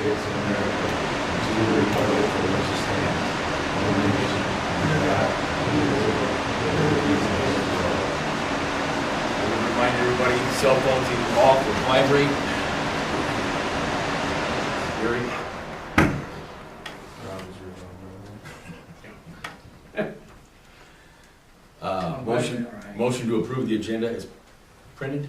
it's in there, to the republic for which it stands, one nation, under God, indivisible, with liberty and justice for all. I would remind everybody, cell phones either off or vibrate. Gary? Motion to approve the agenda as printed.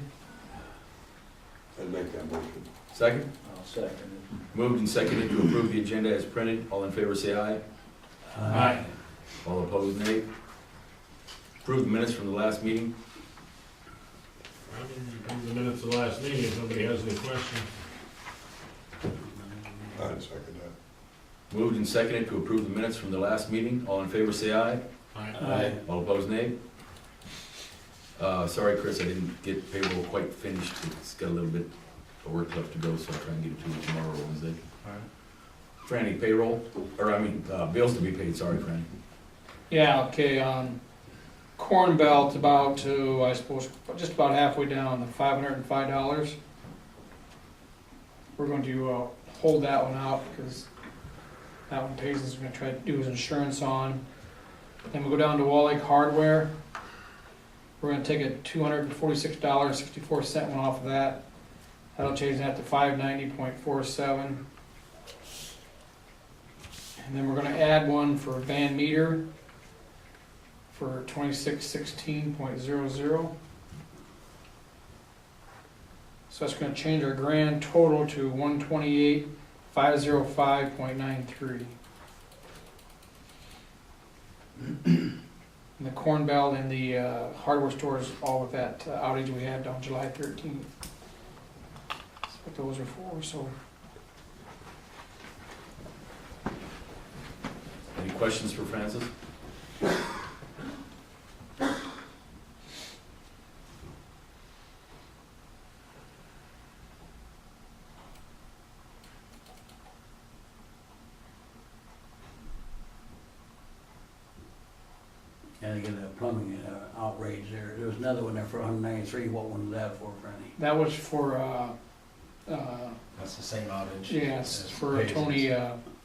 I'd make that motion. Second? I'll second it. Moved and seconded to approve the agenda as printed. All in favor say aye. Aye. All opposed, nay. Approve the minutes from the last meeting. The minutes of the last meeting, if nobody has any questions. I'd second that. Moved and seconded to approve the minutes from the last meeting. All in favor say aye. Aye. All opposed, nay. Sorry, Chris, I didn't get payroll quite finished. It's got a little bit of work left to go, so I'll try and get it to you tomorrow or Wednesday. Franny, payroll, or I mean, bills to be paid, sorry, Franny. Yeah, okay, Corn Belt about to, I suppose, just about halfway down, the $505. We're going to hold that one out because that one pays us, we're gonna try to do his insurance on. Then we'll go down to Wall Lake Hardware. We're gonna take a $246.64 one off of that. That'll change that to $590.47. And then we're gonna add one for Van Meter for $2616.00. So that's gonna change our grand total to $128,505.93. And the Corn Belt and the hardware stores, all with that outage we had on July 13th. That's what those are for, so. Any questions for Francis? And again, the plumbing outrage there. There was another one there for 193. What one was that for, Franny? That was for, That's the same outage. yes, as for Paisley's. Tony,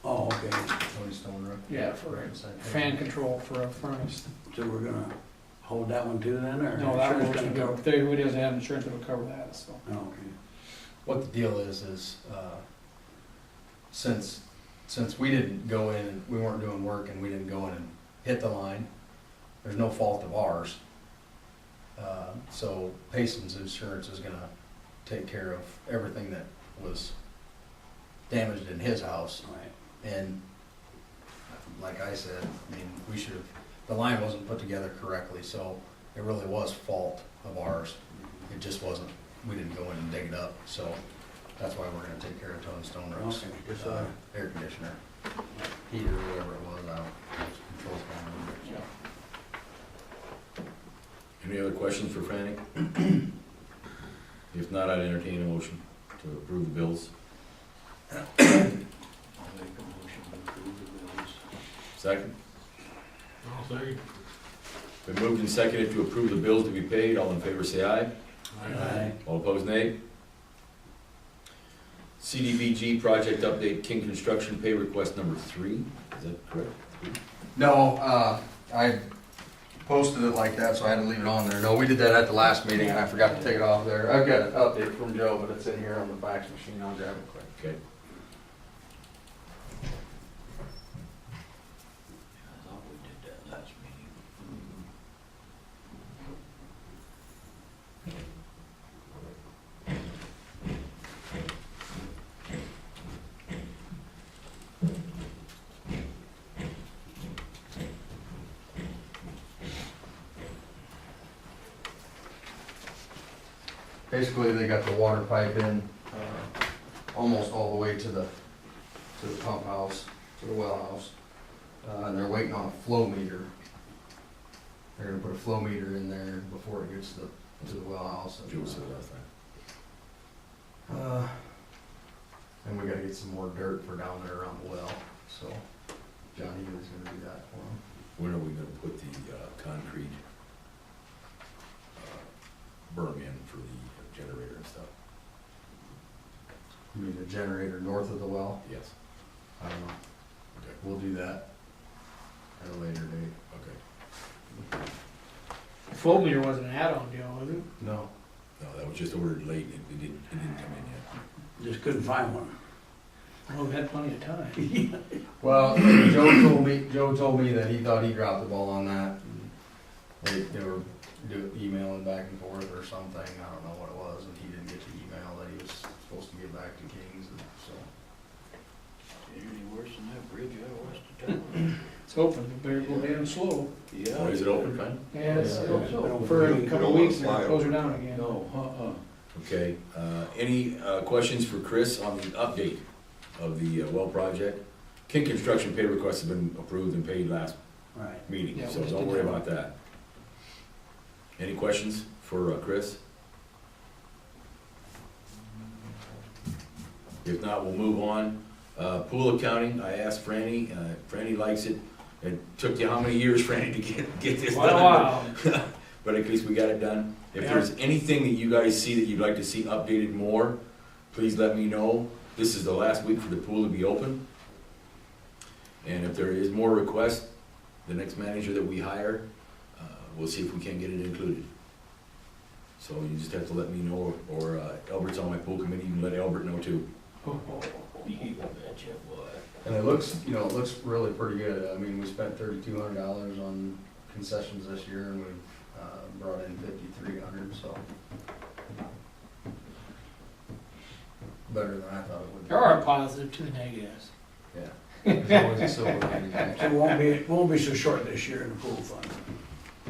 Oh, okay. Tony Stone Road. yeah, for Right beside fan control for a furnace. So we're gonna hold that one too then, or? No, that insurance one's gonna gonna go, cover? they, who doesn't have insurance will cover that, so. Oh, okay. What the deal is, since we didn't go in and we weren't doing work and we didn't go in and hit the line, there's no fault of ours. So Payson's insurance is gonna take care of everything that was damaged in his house. All right. And like I said, I mean, we should have, the line wasn't put together correctly, so it really was fault of ours. It just wasn't, we didn't go in and dig it up, so that's why we're gonna take care of Tony Stone Road's Okay, just, air conditioner, heater, whatever it was, control panel. Any other questions for Franny? If not, I'd entertain a motion to approve the bills. I'll make a motion to approve the bills. Second? I'll say. Been moved and seconded to approve the bills to be paid. All in favor say aye. Aye. All opposed, nay. CDBG project update, King Construction pay request number 3. Is that correct? No, I posted it like that, so I had to leave it on there. No, we did that at the last meeting and I forgot to take it off there. I've got an update from Joe, but it's in here on the fax machine. I'll grab it quick. Okay. I thought we did that last meeting. Basically, they got the water pipe in, almost all the way to the pump house, to the well house. And they're waiting on a flow meter. They're gonna put a flow meter in there before it gets to the well house. Joe said last time. And we gotta get some more dirt for down there around the well, so Johnny was gonna do that for him. When are we gonna put the concrete berm in for the generator and stuff? You mean the generator north of the well? Yes, I don't know. okay, We'll do that at a later date. okay. The flow meter wasn't an add-on deal, was it? No. No, that was just ordered late, it didn't come in yet. Just couldn't find one. Well, we had plenty of time. Well, Joe told me that he thought he dropped the ball on that. They were emailing back and forth or something, I don't know what it was, and he didn't get the email that he was supposed to get back to Kings, and so. Any worse than that bridge out west of town? It's open, but better go damn slow. Yeah. Or is it open, Ken? Yeah, it's Yeah. open for a couple of weeks, and then close her down again. No, Okay, any questions for Chris on the update of the well project? King Construction pay requests have been approved and paid last right. meeting, Yeah, we so just don't did worry that. about that. Any questions for Chris? If not, we'll move on. Pool accounting, I asked Franny, Franny likes it. It took you how many years, Franny, to get this Quite a done? while. But at least we got it done. If Yeah. there's anything that you guys see that you'd like to see updated more, please let me know. This is the last week for the pool to be open. And if there is more requests, the next manager that we hire, we'll see if we can get it included. So you just have to let me know, or Albert's on my pool committee, you can let Albert know too. You betcha, boy. And it looks, you know, it looks really pretty good. I mean, we spent $3,200 on concessions this year, and we've brought in $5,300, so. Better than I thought it would be. There are a positive to the negatives. Yeah. There's always a silver lining. It won't be so short this year in the pool fund.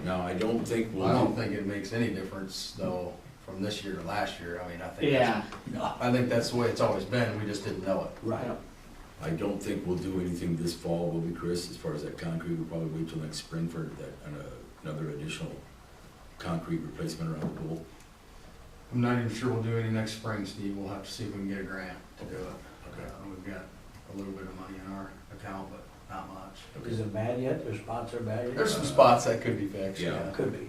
Now, I don't think we'll. I don't think it makes any difference, though, from this year to last year. I mean, I think. Yeah. No. I think that's the way it's always been, we just didn't know it. Right. I don't think we'll do anything this fall, will we, Chris, as far as that concrete? We'll probably wait till next spring for that, another additional concrete replacement around the pool. I'm not even sure we'll do any next spring, Steve. We'll have to see if we can get a grant to do it. Okay. We've got a little bit of money in our account, but not much. Is it bad yet? The spots are bad yet? There's some spots that could be fixed, Yeah. yeah. Could be.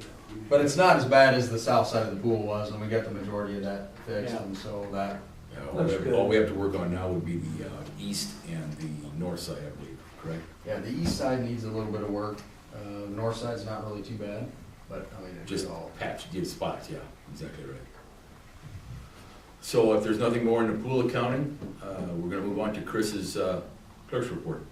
But it's not as bad as the south side of the pool was, and we got the majority of that fixed, Yeah. and so that, That's good. All we have to work on now would be the east and the north side, I believe, correct? yeah, the east side needs a little bit of work. The north side's not really too bad, but I mean, it's Just all. patch, give spots, yeah, exactly right. So if there's nothing more in the pool accounting, we're gonna move on to Chris's clerk's report.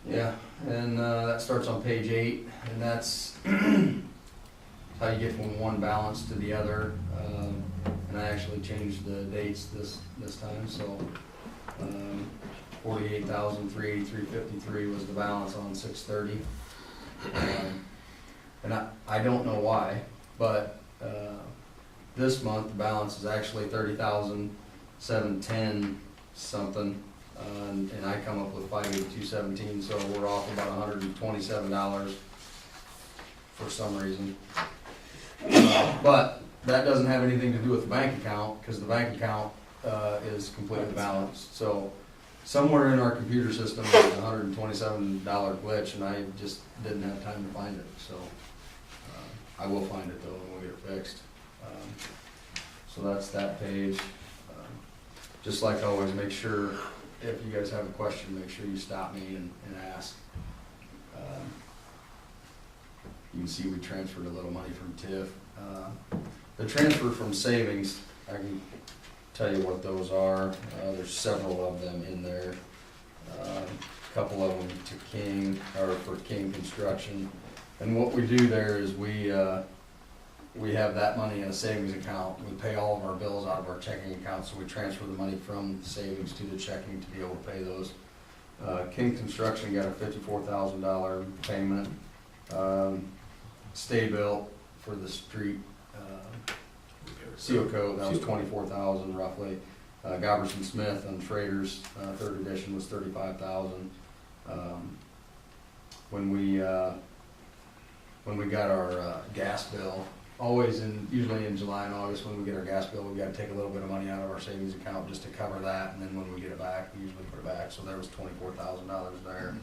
Yeah, and that starts on page 8, and that's how you get from one balance to the other. And I actually changed the dates this time, so 48,383.53 was the balance on 6/30. And I don't know why, but this month the balance is actually 30,710 something. And I come up with 582.17, so we're off about $127 for some reason. But that doesn't have anything to do with the bank account, because the bank account is completely balanced. So somewhere in our computer system, there's a $127 glitch, and I just didn't have time to find it. So I will find it though, and we'll get it fixed. So that's that page. Just like always, make sure, if you guys have a question, make sure you stop me and ask. You can see we transferred a little money from TIF. The transfer from savings, I can tell you what those are. There's several of them in there. A couple of them to King, or for King Construction. And what we do there is we have that money in a savings account. We pay all of our bills out of our checking account, so we transfer the money from the savings to the checking to be able to pay those. King Construction got a $54,000 payment. Stay Built for the street, seal coat, that was 24,000 roughly. Goberson Smith and Schrader's, third edition was 35,000. When we got our gas bill, usually in July and August, when we get our gas bill, we gotta take a little bit of money out of our savings account just to cover that, and then when we get it back, we usually put it back, so there was $24,000 there.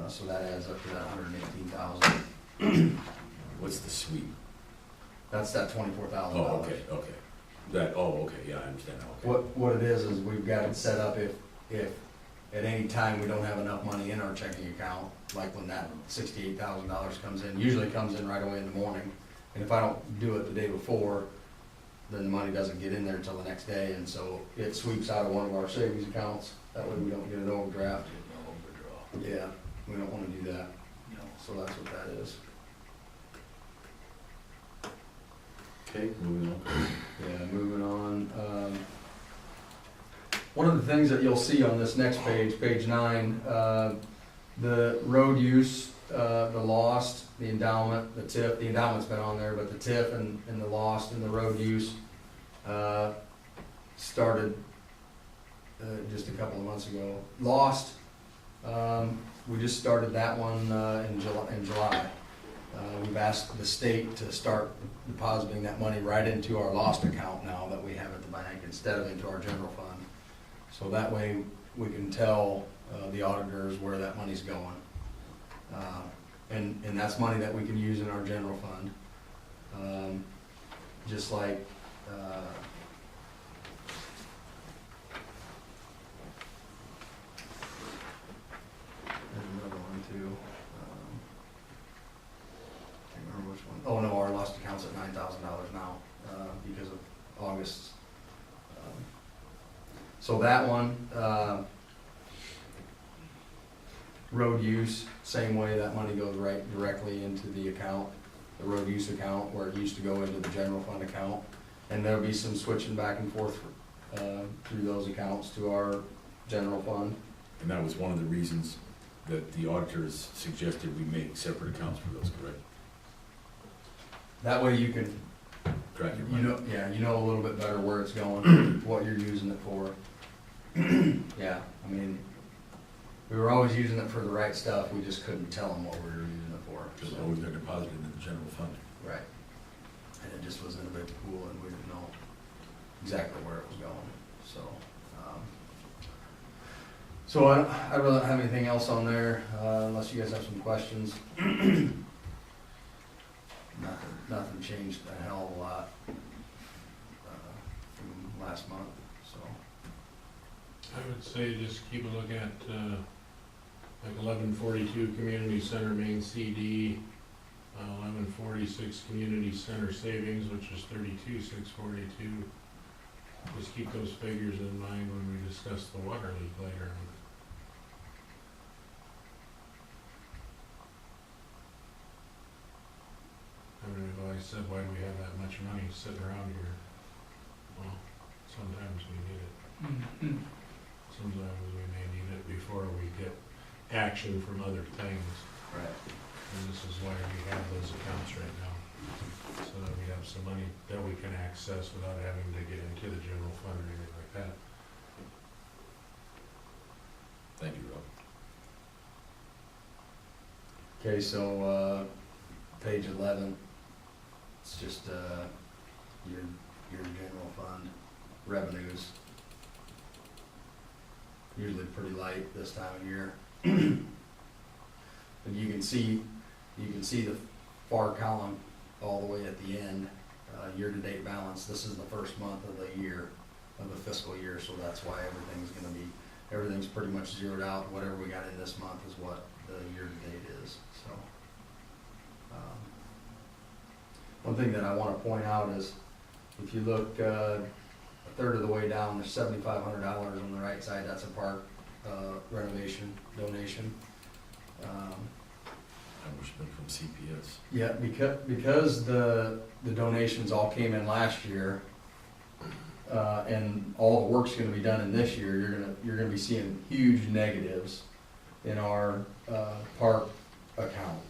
So that adds up to that $118,000. What's the sweep? That's that $24,000. Oh, okay, okay. That, oh, okay, yeah, I understand now, okay. What it is we've got it set up if at any time we don't have enough money in our checking account, like when that $68,000 comes in, usually it comes in right away in the morning. And if I don't do it the day before, then the money doesn't get in there until the next day, and so it sweeps out of one of our savings accounts. That way we don't get an overdraft. Yeah, we don't wanna do that. So that's what that is. Okay, moving on. Yeah, moving on. One of the things that you'll see on this next page, page 9, the road use, the lost, the endowment, the TIF. The endowment's been on there, but the TIF and the lost and the road use started just a couple of months ago. Lost, we just started that one in July. We've asked the state to start depositing that money right into our lost account now that we have at the bank instead of into our general fund. So that way we can tell the auditors where that money's going. And that's money that we can use in our general fund. Just like, there's another one too. Can't remember which one. Oh no, our lost account's at $9,000 now, because of August. So that one, road use, same way, that money goes right directly into the account, the road use account, where it used to go into the general fund account. And there'll be some switching back and forth through those accounts to our general fund. And that was one of the reasons that the auditors suggested we make separate accounts for those, correct? That way you can, Track your you money. know, yeah, you know a little bit better where it's going, what you're using it for. Yeah, I mean, we were always using it for the right stuff, we just couldn't tell them what we were using it for. Because it always got deposited into the general fund. Right. And it just was in a big pool and we didn't know exactly where it was going, so. So I really don't have anything else on there, unless you guys have some questions. Nothing changed a hell of a lot from last month, so. I would say just keep a look at, like 1142 Community Center Main CD, 1146 Community Center Savings, which is 32,642. Just keep those figures in mind when we discuss the water leak later on. I mean, we've always said, why do we have that much money sitting around here? Well, sometimes we need it. Mhm. Sometimes we may need it before we get action from other things. Right. And this is why we have those accounts right now. So that we have some money that we can access without having to get into the general fund or anything like that. Thank you, Rob. Okay, so, page 11, it's just, your general fund revenues. Usually pretty light this time of year. And you can see the far column all the way at the end, year-to-date balance. This is the first month of the year, of the fiscal year, so that's why everything's pretty much zeroed out. Whatever we got in this month is what the year-to-date is, so. One thing that I wanna point out is, if you look, a third of the way down, there's $7,500 on the right side, that's a park, renovation donation. That was been from CPS. Yeah, because the donations all came in last year, and all the work's gonna be done in this year, you're gonna be seeing huge negatives in our, park account.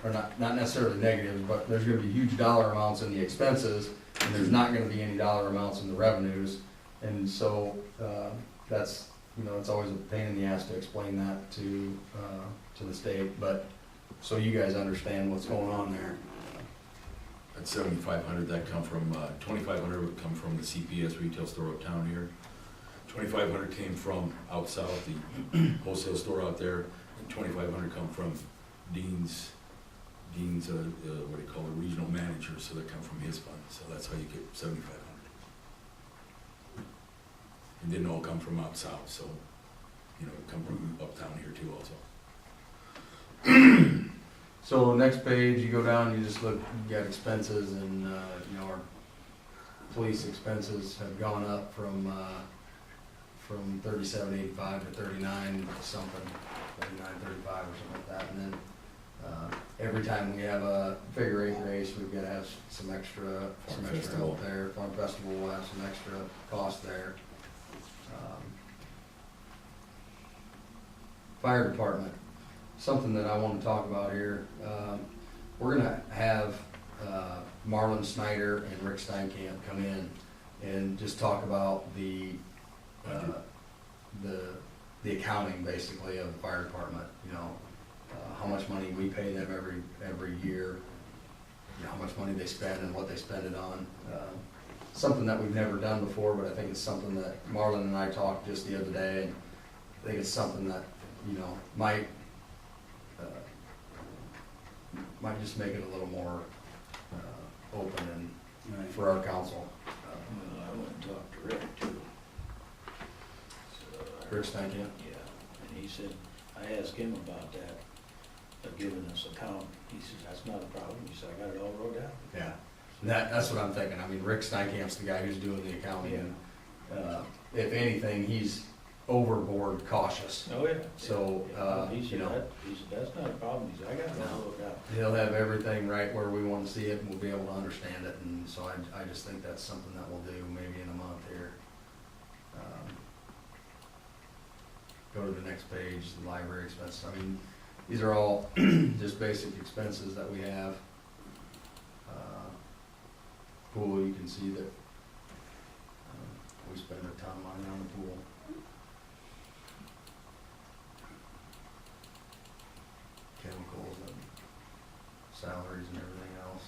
Or not necessarily negatives, but there's gonna be huge dollar amounts in the expenses, and there's not gonna be any dollar amounts in the revenues. And so, that's, it's always a pain in the ass to explain that to the state, but, so you guys understand what's going on there. That 7,500, that come from, 2,500 would come from the CPS retail store uptown here. 2,500 came from out south, the wholesale store out there, and 2,500 come from Dean's Dean's, what do you call it, regional manager, so they come from his fund, so that's how you get 7,500. It didn't all come from out south, so, you know, it come from uptown here too also. So next page, you go down, you just look, you got expenses and, you know, our police expenses have gone up from 3785 to 39 something, 3935 or something like that. And then, every time we have a figure eight race, we've gotta have some extra Festival. help there. Farm Festival will have some extra cost there. Fire department, something that I wanna talk about here. We're gonna have, Marlon Snyder and Rick Steinkamp come in and just talk about the accounting basically of the fire department, you know, how much money we pay them every year, you know, how much money they spend and what they spend it on. Something that we've never done before, but I think it's something that Marlon and I talked just the other day, and I think it's something that, you know, might just make it a little more open and for our council. Well, I went and talked to Rick too. So, Rick Steinkamp? Yeah, and he said, I asked him about that, of giving us a count. He said, that's not a problem. He said, I got it all wrote down. Yeah, that's what I'm thinking. I mean, Rick Steinkamp's the guy who's doing the accounting, and if anything, he's overboard cautious. Oh, yeah. So, He you said, know, that's not a problem. He said, I got it all wrote down. he'll have everything right where we want to see it, and we'll be able to understand it, and so I just think that's something that we'll do maybe in a month here. Go to the next page, the library expenses. I mean, these are all just basic expenses that we have. Pool, you can see that we spend a ton of money on the pool. Chemicals and salaries and everything else.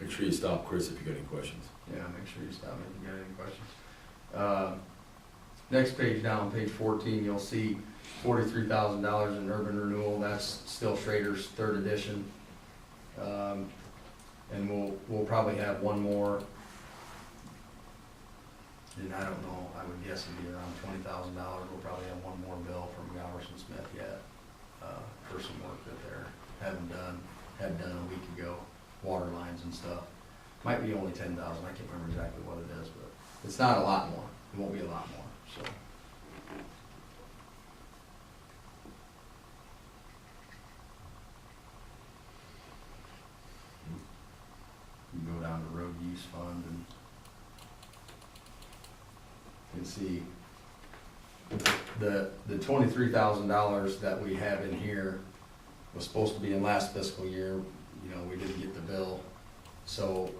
Make sure you stop Chris if you got any questions. Yeah, make sure you stop me if you got any questions. Next page down, page 14, you'll see $43,000 in urban renewal. That's still Schrader's third edition. And we'll probably have one more. And I don't know, I would guess it'd be around $20,000. We'll probably have one more bill from Gowerson Smith yet, for some work that had done a week ago, water lines and stuff. Might be only 10,000, I can't remember exactly what it is, but it's not a lot more. It won't be a lot more, so. You can go down to road use fund and you can see the $23,000 that we have in here was supposed to be in last fiscal year. You know, we didn't get the bill, so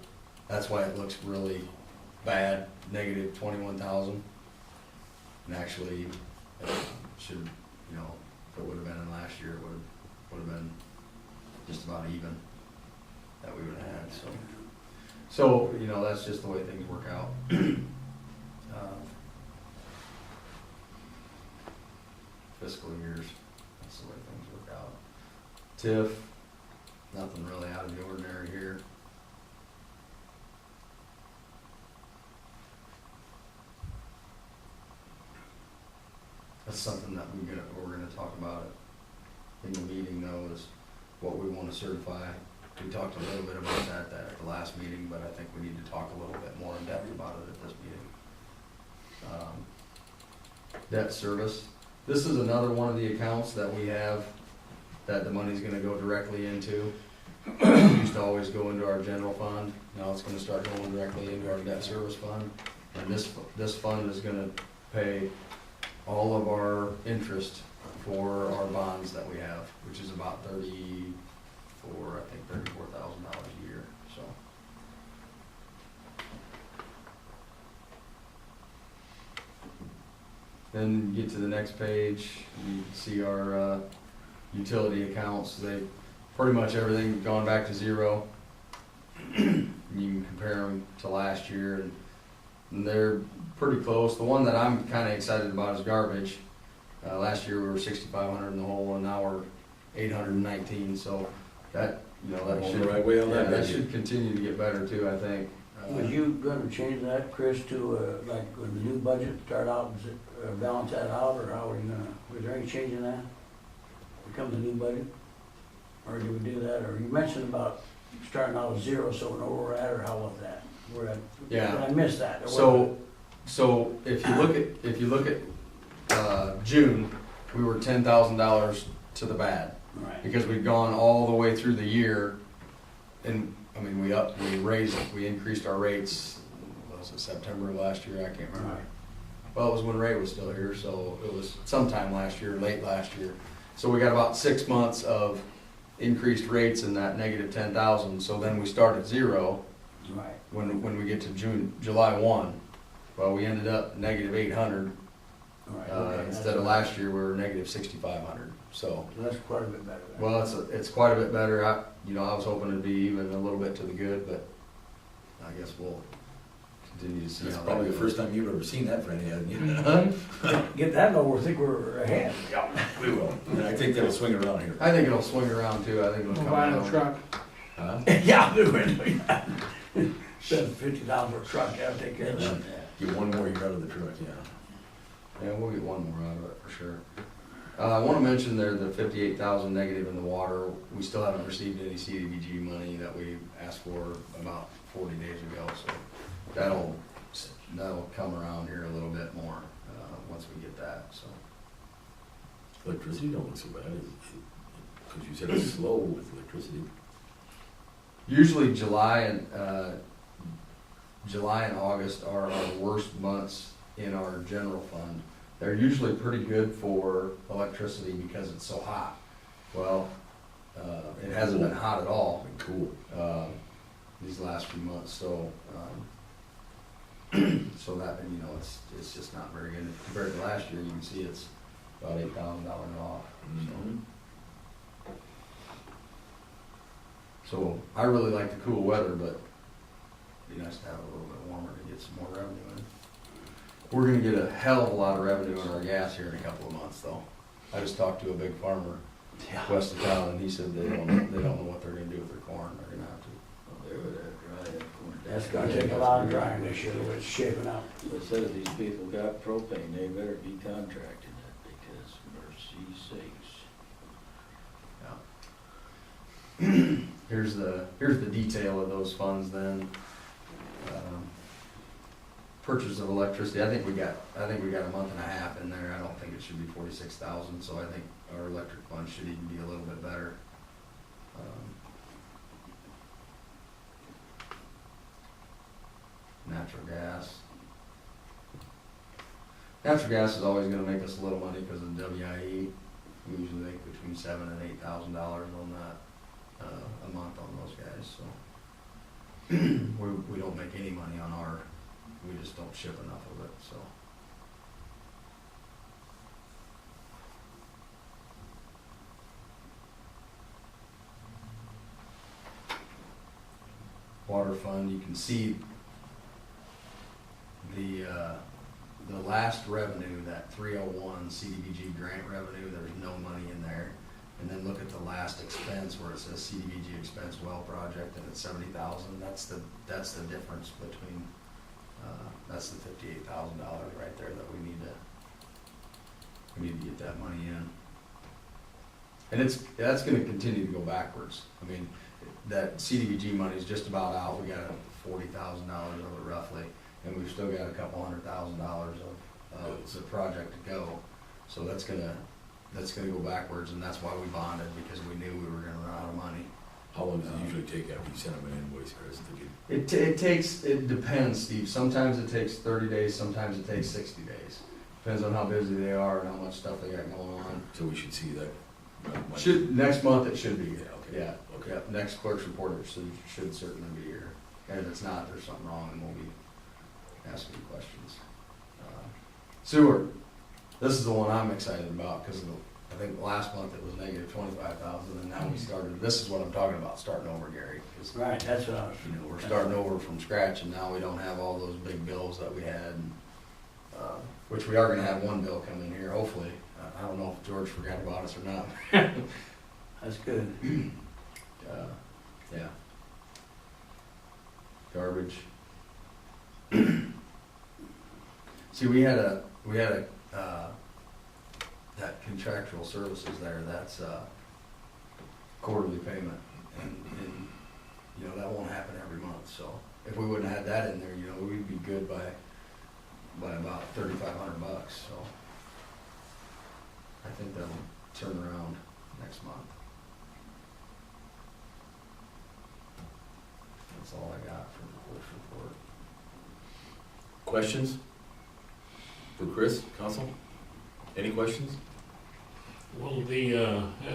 that's why it looks really bad, negative 21,000. And actually, it should, you know, if it would have been in last year, it would have been just about even that we would have had, so. So, you know, that's just the way things work out. Fiscal years, that's the way things work out. TIF, nothing really out of the ordinary here. That's something that we're gonna talk about in the meeting though, is what we wanna certify. We talked a little bit about that at the last meeting, but I think we need to talk a little bit more in depth about it at this meeting. Debt service. This is another one of the accounts that we have that the money's gonna go directly into. It used to always go into our general fund. Now it's gonna start going directly into our debt service fund. And this fund is gonna pay all of our interest for our bonds that we have, which is about $34,000 a year, so. Then you get to the next page, you see our utility accounts. They, pretty much everything's gone back to zero. You can compare them to last year, and And they're pretty close. The one that I'm kinda excited about is garbage. Last year we were 6,500 in the hole, and now we're 819, so that, you know, that On should. the right way on Yeah, that, that maybe. should continue to get better too, I think. Was you gonna change that, Chris, to, like, when the new budget start out, was it, balance that out, or how were you gonna, was there any change in that? Become the new budget? Or did we do that, or you mentioned about starting out with zero, so we know where we're at, or how was that? We're at, Yeah. I missed that. Or So if you look at, June, we were $10,000 to the bad, Right, because we'd gone all the way through the year, and, I mean, we increased our rates, was it September of last year, I can't remember. right, Well, it was when Ray was still here, so it was sometime last year, late last year. So we got about 6 months of increased rates in that negative 10,000, so then we start at zero right. when we get to July 1. Well, we ended up negative 800, Right, okay, instead that's- of last year, we were negative 6,500, so. That's quite a bit better. then. Well, it's quite a bit better. I was hoping it'd be even a little bit to the good, but I guess we'll continue to see That's how that probably the goes. first time you've ever seen that, Franny, haven't you? Get that lower, I think we're ahead. We will. And I think that'll swing around here. I think it'll swing around too. I think it'll We'll come buy a around. truck. Huh? Yeah, I'll do it. $50 for a truck, that'll take care of that. Get one more year out of the truck, yeah. Yeah, we'll get one more out of it for sure. I wanna mention there the 58,000 negative in the water. We still haven't received any CDBG money that we asked for about 40 days ago, so that'll come around here a little bit more, once we get that, so. Electricity don't look so bad, because you said it's slow with electricity. Usually July and August are our worst months in our general fund. They're usually pretty good for electricity because it's so hot. Well, it hasn't been hot at all, Cool. these last few months, so, so that, you know, it's just not very good. Compared to last year, you can see it's about $8,000 off, Mhm. so I really like the cool weather, but it'd be nice to have it a little bit warmer to get some more revenue in. We're gonna get a hell of a lot of revenue in our gas here in a couple of months, though. I just talked to a big farmer west of town, and he said they don't know what they're gonna do with their corn. They're gonna have to. They're gonna dry that corn. That's gonna take a lot of drying this year, the way it's shaping up. But said if these people got propane, they better be contracting it, because mercy sakes. Here's the detail of those funds then. Purchase of electricity, I think we got a month and a half in there. I don't think it should be 46,000, so I think our electric fund should even be a little bit better. Natural gas. Natural gas is always gonna make us a little money because of WIE. We usually make between $7,000 and $8,000 on that, a month on those guys, so. We don't make any money on our, we just don't ship enough of it, so. Water fund, you can see the last revenue, that 301 CDBG grant revenue, there's no money in there. And then look at the last expense where it says CDBG expense well project and it's 70,000. That's the difference between, that's the $58,000 right there that we need to get that money in. And that's gonna continue to go backwards. I mean, that CDBG money is just about out. We got $40,000 of it roughly, and we've still got a couple $100,000 of the project to go. So that's gonna go backwards, and that's why we bonded, because we knew we were gonna run out of money. How long does it usually take after you send them an invoice, Chris, to get? It depends, Steve. Sometimes it takes 30 days, sometimes it takes 60 days. Depends on how busy they are and how much stuff they got going on. So we should see that? Next month it should be. Yeah, okay. Yeah, Okay. yeah, next clerk's report should certainly be here. And if it's not, there's something wrong and we'll be asking questions. Sewer, this is the one I'm excited about because of I think last month it was negative 25,000, and now we started, this is what I'm talking about, starting over, Gary. 'Cause, Right, that's what I was. you know, we're starting over from scratch, and now we don't have all those big bills that we had, which we are gonna have one bill coming here, hopefully. I don't know if George forgot about us or not. That's good. Yeah. Garbage. See, we had a, that contractual services there, that's quarterly payment, and, you know, that won't happen every month, so if we wouldn't have had that in there, you know, we'd be good by about $3,500, so I think that'll turn around next month. That's all I got from the clerk's report. Questions? For Chris, council? Any questions? Well,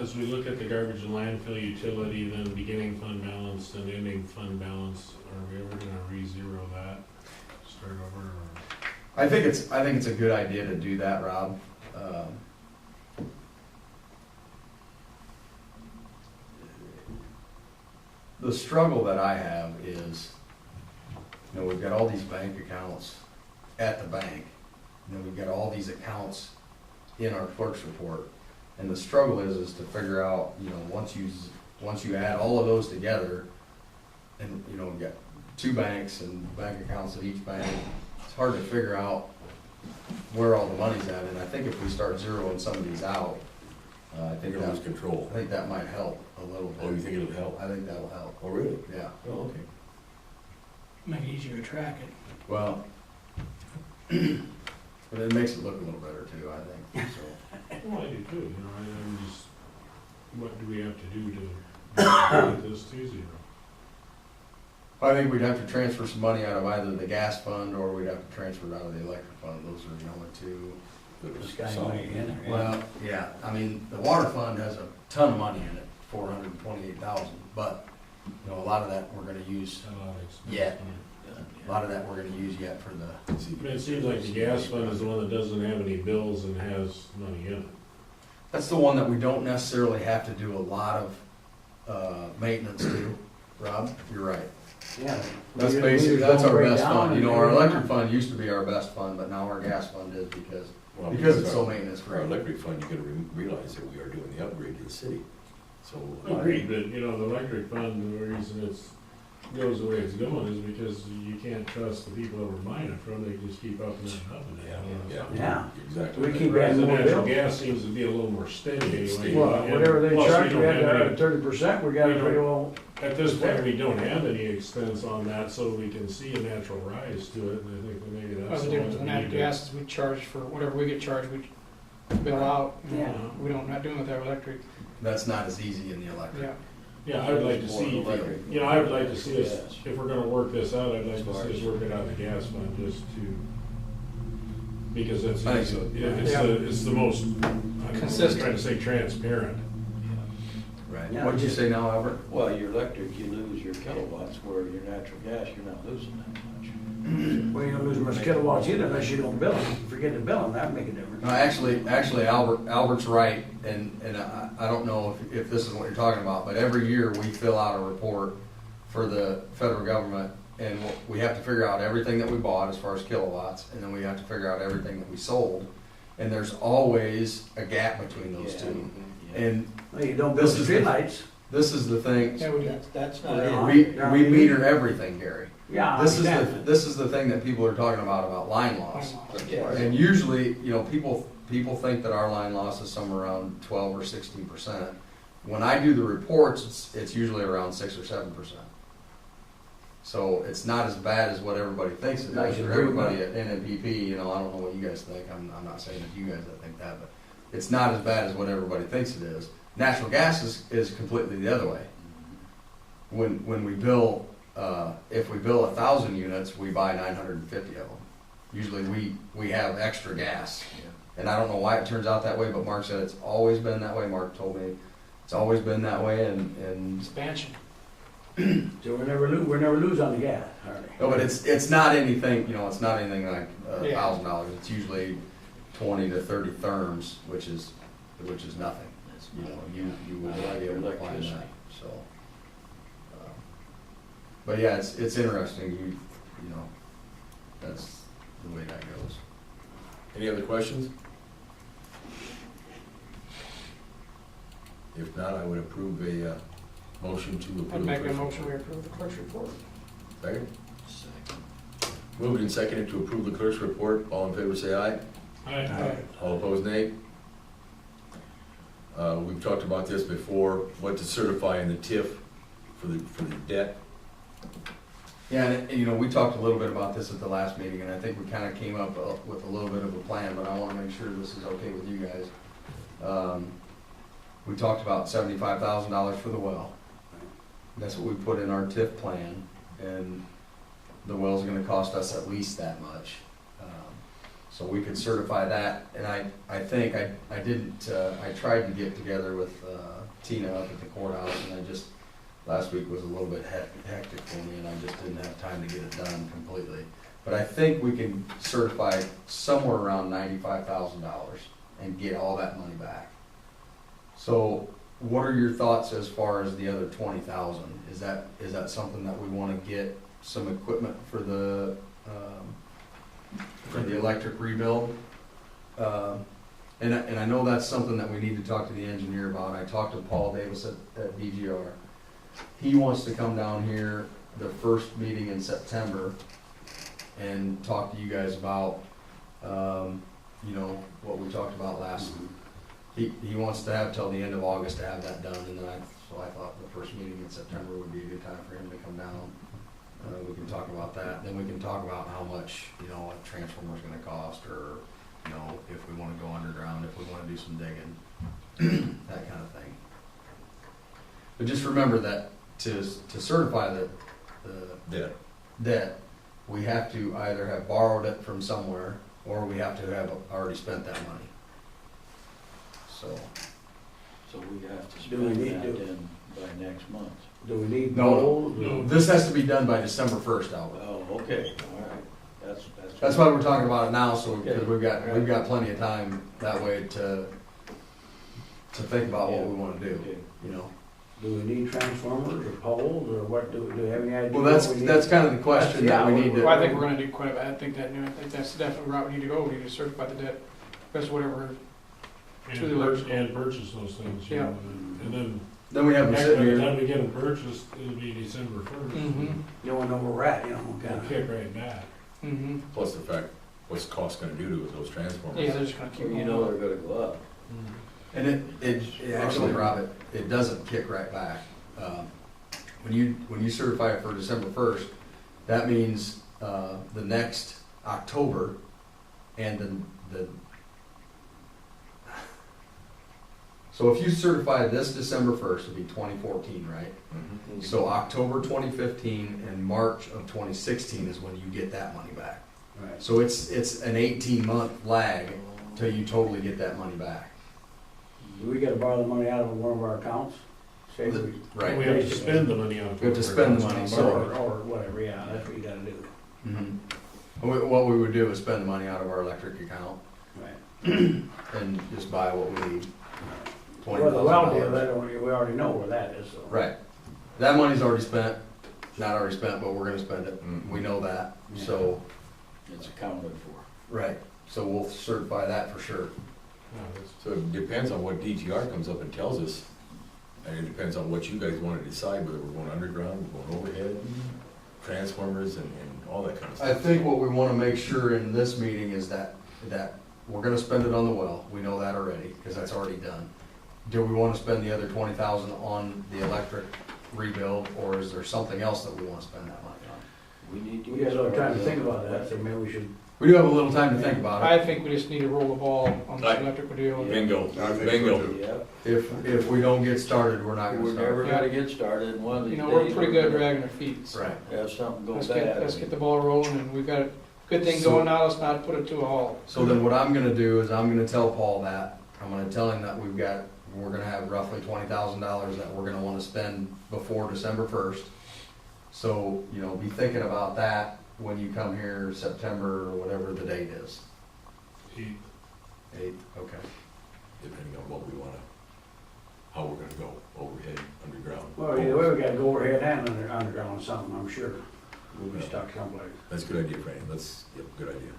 as we look at the garbage and landfill utility, then beginning fund balance and ending fund balance, are we ever gonna re-zero that? Start over, or? I think it's a good idea to do that, Rob. The struggle that I have is, you know, we've got all these bank accounts at the bank, and then we've got all these accounts in our clerk's report. And the struggle is to figure out, you know, once you add all of those together, and, you know, we've got two banks and bank accounts at each bank, it's hard to figure out where all the money's at. And I think if we start zeroing some of these out, I think You're gonna lose control. that might help a little bit. Oh, you think it'll help? I think that'll help, Oh, really? yeah. Oh, okay. Make it easier to track it. Well, but it makes it look a little better too, I think, so. Well, I do too, you know, I'm just, what do we have to do to get this to zero? I think we'd have to transfer some money out of either the gas fund or we'd have to transfer it out of the electric fund. Those are the only two. This guy money in there. yeah. Well, yeah, I mean, the water fund has a ton of money in it, 428,000, but, you know, a lot of that we're gonna use, A lot of expense. Yeah. a lot of that we're gonna use yet for the, But it seems like the gas fund is the one that doesn't have any bills and has money in it. that's the one that we don't necessarily have to do a lot of, maintenance to, Rob, you're right. Yeah. That's We- basically, we that's don't our break best down fund, you and know, our everything. electric fund used to be our best fund, but now our gas fund is because Well, it's so our- maintenance For our free. electric fund, you gotta realize that we are doing the upgrade to the city, so. Agreed, but, you know, the electric fund, the reason goes the way it's going is because you can't trust the people that we're buying it from, they just keep upping it and upping it. Yeah, you know, so- Yeah. Exactly. We keep Whereas adding the more natural bills. gas seems to be a little more steady anyway. Well, And whatever they plus, charge, we don't had to have add any- 30%, we gotta We pay don't- all. At this point, we don't have any expense on that, so we can see a natural rise to it, and I think that maybe Well, that's the the one difference that with we natural need to. gas is we charge for whatever we get charged, we bill out. Yeah. We don't, not doing it with our electric, That's not as easy in the electric. yeah. Yeah, I would like to see, you know, I would like to see us, Yes. if we're gonna work this out, I'd like to see us work it out of the gas fund, just to, because it's, I think it's, so. it's the most, I don't know, I'm Consistent. trying to say transparent. Right. Yeah. What'd you say now, Albert? Well, your electric, you lose your kilowatts, where your natural gas, you're not losing that much. We ain't gonna lose much kilowatts either unless you don't bill them. Forget to bill them, that'd make a difference. No, actually, Albert's right, and I don't know if this is what you're talking about, but every year we fill out a report for the federal government, and we have to figure out everything that we bought as far as kilowatts, and then we have to figure out everything that we sold, and there's always a gap between those Yeah. two. Yeah. And Well, you don't bill the This is the- streetlights. this is the thing, Yeah, we do. That's not Yeah. it. we meter everything, Gary. Yeah, I This is understand. this is the thing that people are talking about line loss. Yeah. And usually, you know, people think that our line loss is somewhere around 12 or 16%. When I do the reports, it's usually around 6 or 7%. So it's not as bad as what everybody thinks it Nice is. For improvement. everybody at NMPP, you know, I don't know what you guys think. I'm not saying it's you guys that think that, but it's not as bad as what everybody thinks it is. Natural gas is completely the other way. When we bill, if we bill 1,000 units, we buy 950 of them. Usually we have extra gas. And I don't know why it turns out that way, but Mark said it's always been that way. Mark told me it's always been that way, and Expansion. So we're never lose on the gas, hardly. no, but it's not anything, you know, it's not anything like Yeah. $1,000. It's usually 20 to 30 therms, which is which is nothing. That's You not- know, you would not not like be able to find electricity. that, so. But yeah, it's interesting, you know, that's the way that goes. Any other questions? If not, I would approve a motion to approve. I'd make a the clerk's motion, we approve the clerk's report. Second? Second. Moved and seconded to approve the clerk's report. All in favor, say aye. Aye. All opposed, nay. We've talked about this before, what to certify in the TIF for the debt. Yeah, and you know, we talked a little bit about this at the last meeting, and I think we kinda came up with a little bit of a plan, but I wanna make sure this is okay with you guys. We talked about $75,000 for the well. That's what we put in our TIF plan, and the well's gonna cost us at least that much. So we could certify that, and I think, I didn't, I tried to get together with Tina up at the courthouse, and last week was a little bit hectic for me, and I just didn't have time to get it done completely. But I think we can certify somewhere around $95,000 and get all that money back. So what are your thoughts as far as the other 20,000? Is that something that we wanna get some equipment for the electric rebuild? And I know that's something that we need to talk to the engineer about. I talked to Paul Davis at DGR. He wants to come down here the first meeting in September and talk to you guys about, you know, what we talked about last. He wants to have till the end of August to have that done, and then so I thought the first meeting in September would be a good time for him to come down. We can talk about that, then we can talk about how much, you know, a transformer's gonna cost, or, you know, if we wanna go underground, if we wanna do some digging, that kind of thing. But just remember that to certify the Debt. debt, we have to either have borrowed it from somewhere, or we have to have already spent that money. So, So we have to Do we spend need that to- then by next month. Do we need No, gold? no. this has to be done by December 1st, Albert. Oh, okay, all right, that's. That's why we're talking about it now, so, Okay. because we've got plenty of time that way to think about what we wanna do, Okay. you know? Do we need transformers or poles, or what, do we have any idea? Well, what we need? that's kind of the question that we need Well, I to, think we're gonna do quite a bit, I think that's definitely the route we need to go, we need to certify the debt, that's whatever, To the electrical. And purchase those things, you Yeah. know, and then, then we have them heck, by sitting the here. time we get them purchased, it'll be December 1st. You wanna know where we're at, you know, They'll kinda. kick right back. Plus the fact, what's cost gonna do to those transformers? Yeah, they're just gonna keep You going know up. they're gonna go up. And it actually, Rob, it doesn't kick right back. When you certify it for December 1st, that means, the next October and the so if you certify this December 1st, it'd be 2014, right? Mhm. So October 2015 and March of 2016 is when you get that money back. Right. So it's an 18-month lag till you totally get that money back. Do we gotta borrow the money out of one of our accounts? Say we. We Right. have to spend the money on. We have to spend the money, so- Or whatever, yeah, that's what you gotta do. Mhm. What we would do is spend the money out of our electric account Right. and just buy what we need. Well, the well deal, $20,000. we already know where that is, so. Right. That money's already spent, not already spent, but we're gonna spend it. Mhm. We know that, so, It's accounted for. right. So we'll certify that for sure. Yeah, that's- So it depends on what DTR comes up and tells us, and it depends on what you guys wanna decide, whether we're going underground, we're going overhead, transformers, and all that kind of stuff. I think what we wanna make sure in this meeting is that we're gonna spend it on the well. We know that already, cause that's already done. Do we wanna spend the other 20,000 on the electric rebuild, or is there something else that we wanna spend that money on? We need to. We guys are trying to think about that, so maybe we should. We do have a little time to think about it. I think we just need to roll the ball on Right. this electrical deal. Bingo, I think so, bingo. too. Yep, If we don't get started, we're not we're gonna start. never gonna get started, and one of these You days. know, we're pretty good gonna dragging our feet. Right. Have something go Let's bad. get the ball rolling, and we've got a good thing So- going now, let's not put it to a halt. So then what I'm gonna do is I'm gonna tell Paul that, I'm gonna tell him that we're gonna have roughly $20,000 that we're gonna wanna spend before December 1st. So, you know, be thinking about that when you come here September or whatever the date is. 8th. 8th, okay. depending on what we wanna, how we're gonna go, overhead, underground. Well, either way, we gotta go overhead and underground something, I'm sure. We'll be stuck someplace. That's a good idea, Franny, yep, good idea.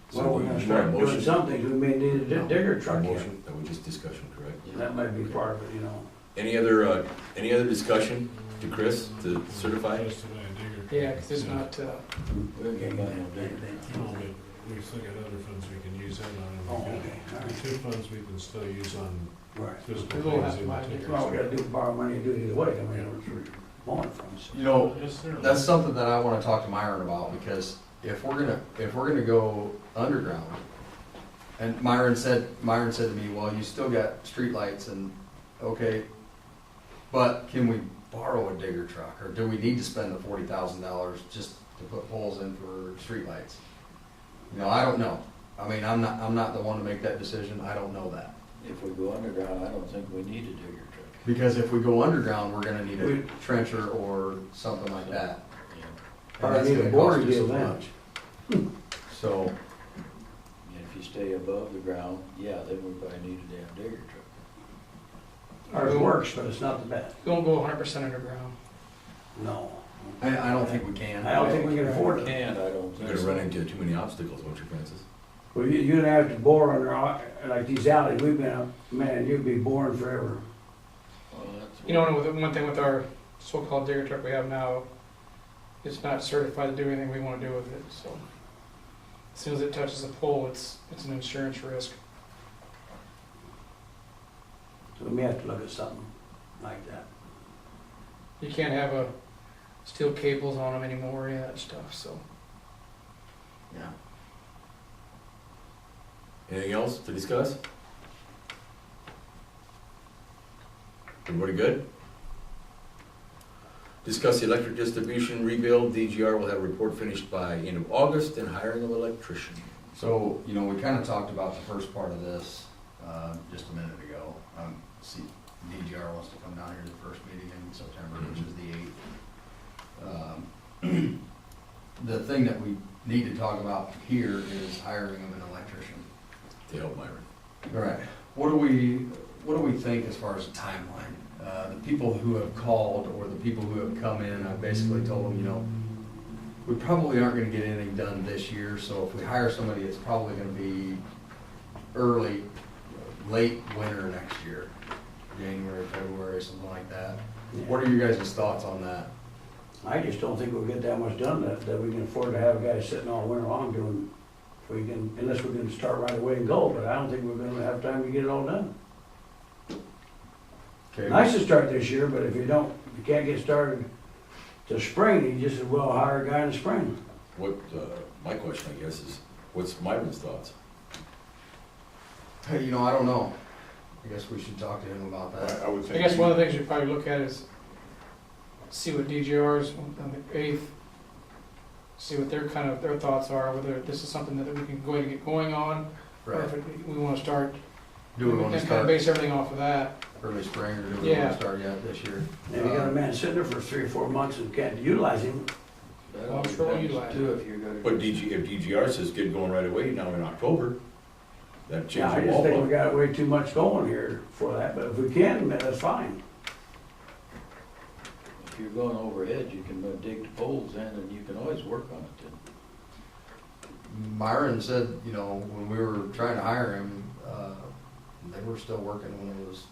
So Well, we're we gonna need a start doing motion- some things, we may need a digger a truck here. motion, that was just discussion, correct? That might be part of it, you know. Any other discussion to Chris to certify? Just about a digger. Yeah, cause it's not, We ain't got no digger. No, but we still got other funds we can use that Oh, on. We've okay, all got right. two funds we can still use on Right. physical We will things have in the to buy digger. Well, we gotta do, borrow money to do it either way, I mean, we're mowing from, so. You know, Yes, sir. that's something that I wanna talk to Myron about, because if we're gonna go underground, and Myron said to me, well, you still got streetlights and, okay, but can we borrow a digger truck, or do we need to spend the $40,000 just to put poles in for streetlights? You know, I don't know. I mean, I'm not the one to make that decision, I don't know that. If we go underground, I don't think we need a digger truck. Because if we go underground, we're gonna need a We- trencher or something like that. Yeah. And Probably that's need a gonna boring cost us deal so then. much. So, And if you stay above the ground, yeah, then we probably need a damn digger truck. Ours works, but it's not the best. we won't go 100% underground. No. I don't think we can. I don't think we can afford it. And I don't You're think gonna so. run into too many obstacles, won't you, Francis? Well, you'd have to bore under, like these alleys we've been up, man, you'd be boring forever. Well, that's You know, and with, one thing with our so-called digger truck we have now, it's not certified to do anything we wanna do with it, so. As soon as it touches a pole, it's an insurance risk. So we may have to look at something like that. You can't have steel cables on them anymore, any of that stuff, so. Yeah. Anything else to discuss? Everybody good? Discuss the electric distribution rebuild. DGR will have a report finished by end of August and hiring of electrician. So, you know, we kinda talked about the first part of this, just a minute ago. See, DGR wants to come down here to the first meeting in September, which is the 8th. The thing that we need to talk about here is hiring of an electrician. To help Myron. All right, what do we think as far as a timeline? The people who have called or the people who have come in, I've basically told them, you know, we probably aren't gonna get anything done this year, so if we hire somebody, it's probably gonna be late winter next year, January, February, something like that. What are you guys' thoughts on that? I just don't think we'll get that much done that we can afford to have a guy sitting all winter long doing, unless we're gonna start right away and go, but I don't think we're gonna have time to get it all done. Okay. Nice to start this year, but if you can't get started till spring, you just as well hire a guy in the spring. What, my question, I guess, is what's Myron's thoughts? Hey, you know, I don't know. I guess we should talk to him about that. I would I think. guess one of the things you probably look at is see what DGR's on the 8th, see what their thoughts are, whether this is something that we can go ahead and get going on, or Right. if we wanna start, Do we wanna and kinda start base everything off of that. early spring, or do we Yeah. wanna start yet this year? If you got a man sitting there for 3 or 4 months and can't utilize him, That I'm all sure we'll depends utilize too, if you're gonna. But if DGR says get going right away now in October, that yeah, changes I the just think we ball. got way too much going here for that, but if we can, man, that's fine. If you're going overhead, you can dig the poles in and you can always work on it then. Myron said, you know, when we were trying to hire him, they were still working when it was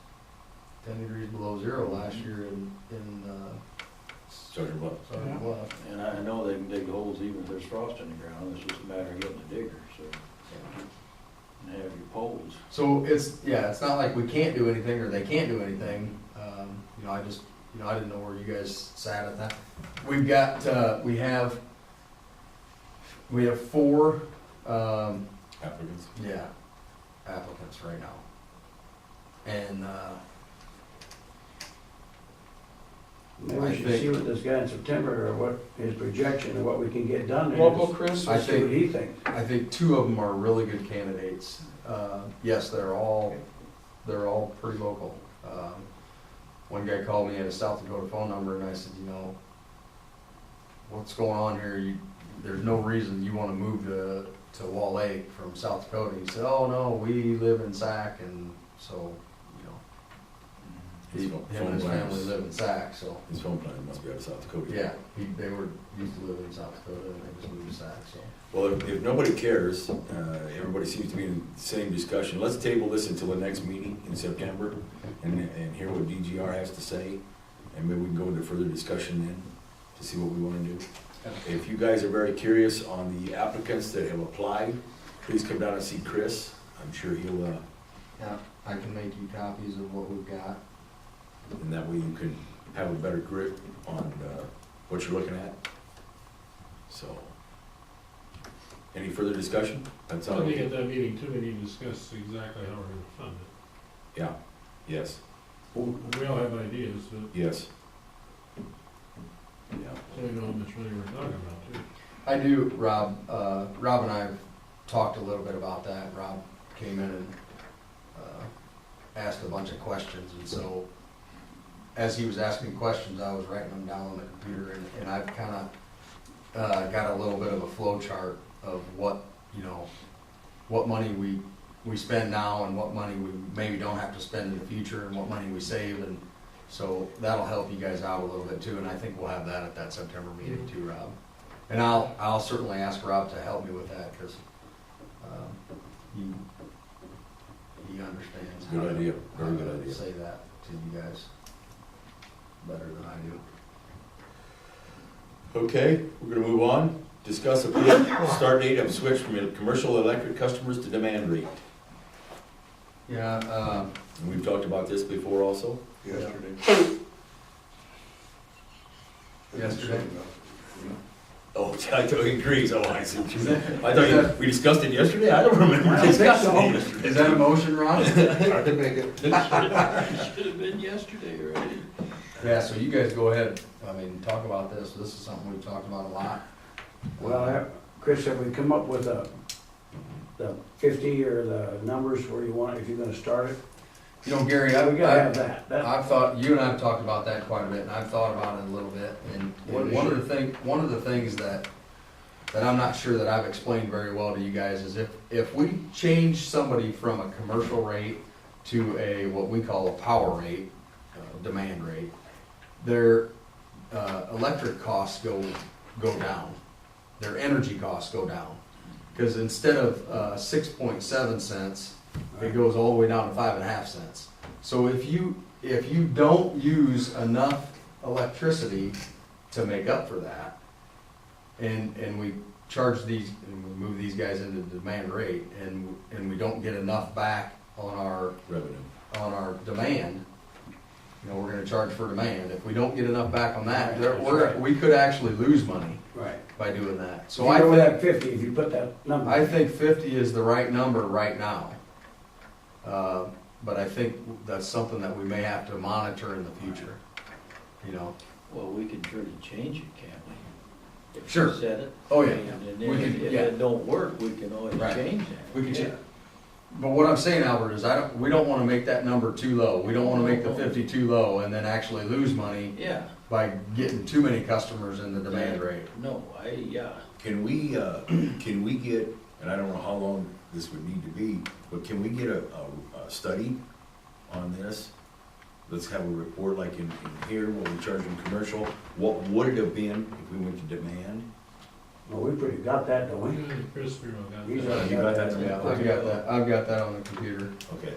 10 degrees below zero last year in Sergeant Bluff. Sergeant Bluff. And I know they can dig holes even if there's frost in the ground, it's just a matter of getting a digger, so. And have your poles. So it's not like we can't do anything or they can't do anything. You know, I didn't know where you guys sat at that. We've got, we have 4, Applicants. applicants right now. And, Maybe I we should think- see what this guy in September, or what his projection, and what we can get done there. Local, Chris, I See what he thinks. I think 2 of them are really good candidates. Yes, they're all pretty local. One guy called me, had a South Dakota phone number, and I said, you know, what's going on here? There's no reason you wanna move to Wall Lake from South Dakota. He said, oh, no, we live in Sac, and so, you know, His phone him and his plan family was- live in Sac, so, His phone plan must be out of South Dakota. yeah, they were, used to live in South Dakota, and they just moved to Sac, so. Well, if nobody cares, everybody seems to be in the same discussion, let's table this until the next meeting in September and hear what DGR has to say, and maybe we can go into further discussion then to see what we wanna do. If you guys are very curious on the applicants that have applied, please come down and see Chris. I'm sure he'll, Yeah, I can make you copies of what we've got. and that way you can have a better grip on what you're looking at. So, any further discussion? That's all. I think at that meeting too, we need to discuss exactly how we're gonna fund it. Yeah, yes, We all have ideas, but yes. Yeah. so we know how much money we're talking about too. I do, Rob, Rob and I have talked a little bit about that. Rob came in and, asked a bunch of questions, and so, as he was asking questions, I was writing them down on the computer, and I've kinda, got a little bit of a flow chart of what, you know, what money we spend now, and what money we maybe don't have to spend in the future, and what money we save, and so that'll help you guys out a little bit too, and I think we'll have that at that September meeting too, Rob. And I'll certainly ask Rob to help me with that, because, he understands. how Good to- idea, very how good to idea. Say that to you guys better than I do. Okay, we're gonna move on. Discuss approve start date of switch from commercial electric customers to demand rate. Yeah, And we've talked about this before also. Yesterday. Yesterday. Oh, I thought he agrees, oh, I see what you Is mean. that- I thought we discussed it yesterday, I don't remember I don't think discussing so. it yesterday. is that a motion, Ron? I can make it. Should have been yesterday already. Yeah, so you guys go ahead, I mean, talk about this. This is something we've talked about a lot. Well, Chris, have we come up with the 50 or the numbers where you want, if you're gonna start it? You know, Gary, We gotta have that. I've thought, you and I have talked about that quite a bit, and I've thought about it a little bit, and one of the things that I'm not sure that I've explained very well to you guys is if we change somebody from a commercial rate to a, what we call a power rate, demand rate, their, electric costs go down, their energy costs go down. Cause instead of, 6.7 cents, it goes all the way down to 5.5 cents. So if you don't use enough electricity to make up for that, and we charge these, and we move these guys into demand rate, and we don't get enough back on our demand, you know, we're gonna charge for demand. If we don't get enough back on that, Right. we could actually lose money Right. by doing that. So So I I know think, that 50, if you put that number. I think 50 is the right number right now. But I think that's something that we may have to monitor in the future, you know? Well, we can surely change it, can't we? If Sure. we set it. Oh, yeah. And then We can- if yeah. it don't work, we can always Right. change that. We can check. But what I'm saying, Albert, is we don't wanna make that number too low. We don't wanna make the 50 too low and then actually lose money Yeah, by getting too many customers in the demand rate. no, yeah. Can we get, and I don't know how long this would need to be, but can we get a study on this? Let's have a report like in here, what we charge in commercial, what would it have been if we went to demand? Well, we pretty got that, don't we? Chris Bureau got He's that. already You got that? Yeah, I've got that on the computer. Okay,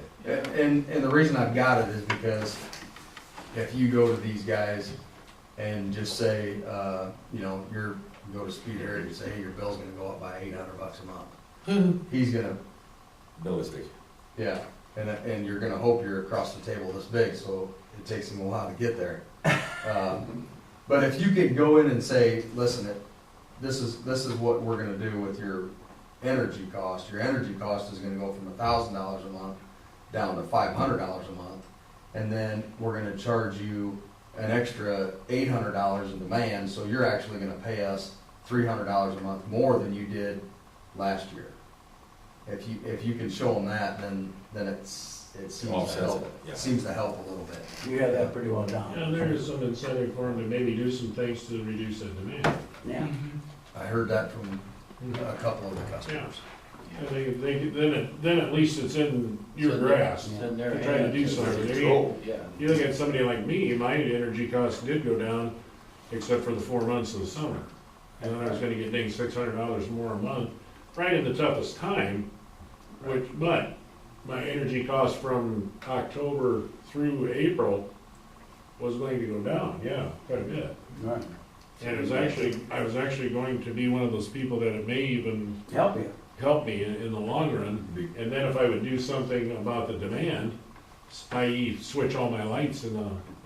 And the reason I've got it is because if you go to these guys and just say, you know, you go to Speed Heritage and say, hey, your bill's gonna go up by $800 a month. He's gonna, ballistic. yeah, and you're gonna hope you're across the table this big, so it takes him a while to get there. But if you could go in and say, listen, this is what we're gonna do with your energy cost. Your energy cost is gonna go from $1,000 a month down to $500 a month. And then we're gonna charge you an extra $800 in demand, so you're actually gonna pay us $300 a month more than you did last year. If you can show them that, then it seems to Offsets help. it, yeah. It seems to help a little bit. You have that pretty well down. Yeah, there is some incentive for them to maybe do some things to reduce that demand. Yeah. Mhm. I heard that a couple of the customers. And then at least it's in your grasp. It's in their You're trying to do hands. something. Control, yeah. You look at somebody like me, my energy costs did go down, except for the 4 months of the summer. And then I was gonna get dinged $600 more a month, right in the toughest time, but my energy cost from October through April was going to go down, yeah, quite a bit. Right. And I was actually going to be one of those people that it may even Help you. help me in the long run. And then if I would do something about the demand, i.e. switch all my lights in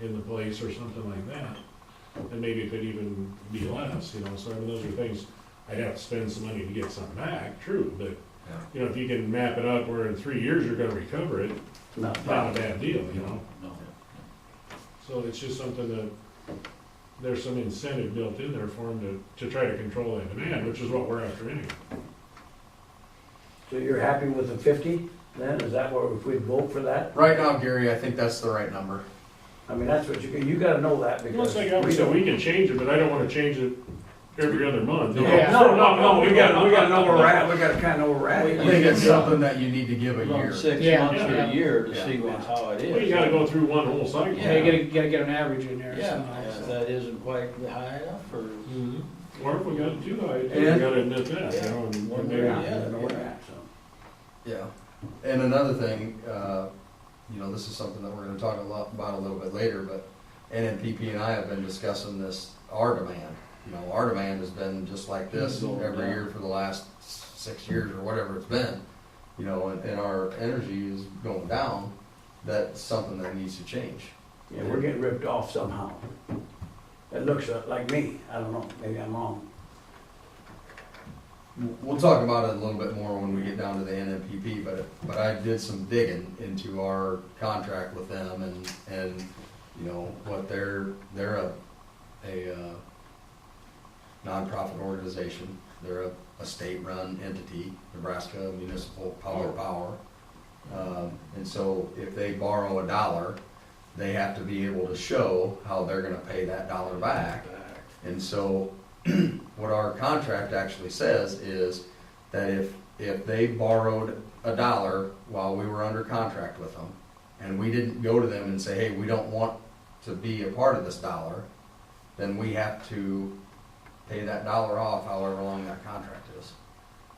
the place or something like that, then maybe it could even be less, you know, so I mean, those are things, I'd have to spend some money to get something back, true, but, you know, if you can map it out where in 3 years you're gonna recover it, Not not a bad deal, you know? No. So it's just something that, there's some incentive built in there for them to try to control that demand, which is what we're after anyway. So you're happy with the 50 then? Is that what, if we vote for that? Right now, Gary, I think that's the right number. I mean, that's what you gotta know that Well, because. it's like Albert said, we can change it, but I don't wanna change it every other month. Yeah. No, we gotta know where we're at, we gotta kinda know where we're at. I think it's something that you need to give a Run year. 6 Yeah. months or Yeah. a year to Yeah. see how it is. Well, you gotta go through one whole cycle. Yeah, you gotta get an average in there Yeah, somehow. if so. that isn't quite high enough, or, Mhm. Or if we got too high, too, we And- gotta admit that, you know, and One maybe- way or Yeah, the gotta other, know where we're yeah. at, so. Yeah, and another thing, you know, this is something that we're gonna talk about a little bit later, but NMPP and I have been discussing this, our demand. You know, our demand has been just like this Going every down. year for the last 6 years or whatever it's been. You know, and our energy is going down, that's something that needs to change. Yeah, we're getting ripped off somehow. It looks like me, I don't know, maybe I'm wrong. We'll talk about it a little bit more when we get down to the NMPP, but I did some digging into our contract with them and, you know, what they're a nonprofit organization. They're a state-run entity, Nebraska Municipal Public Power. And so if they borrow $1, they have to be able to show how they're gonna pay that dollar back. And so what our contract actually says is that if they borrowed $1 while we were under contract with them, and we didn't go to them and say, hey, we don't want to be a part of this dollar, then we have to pay that dollar off however long that contract is.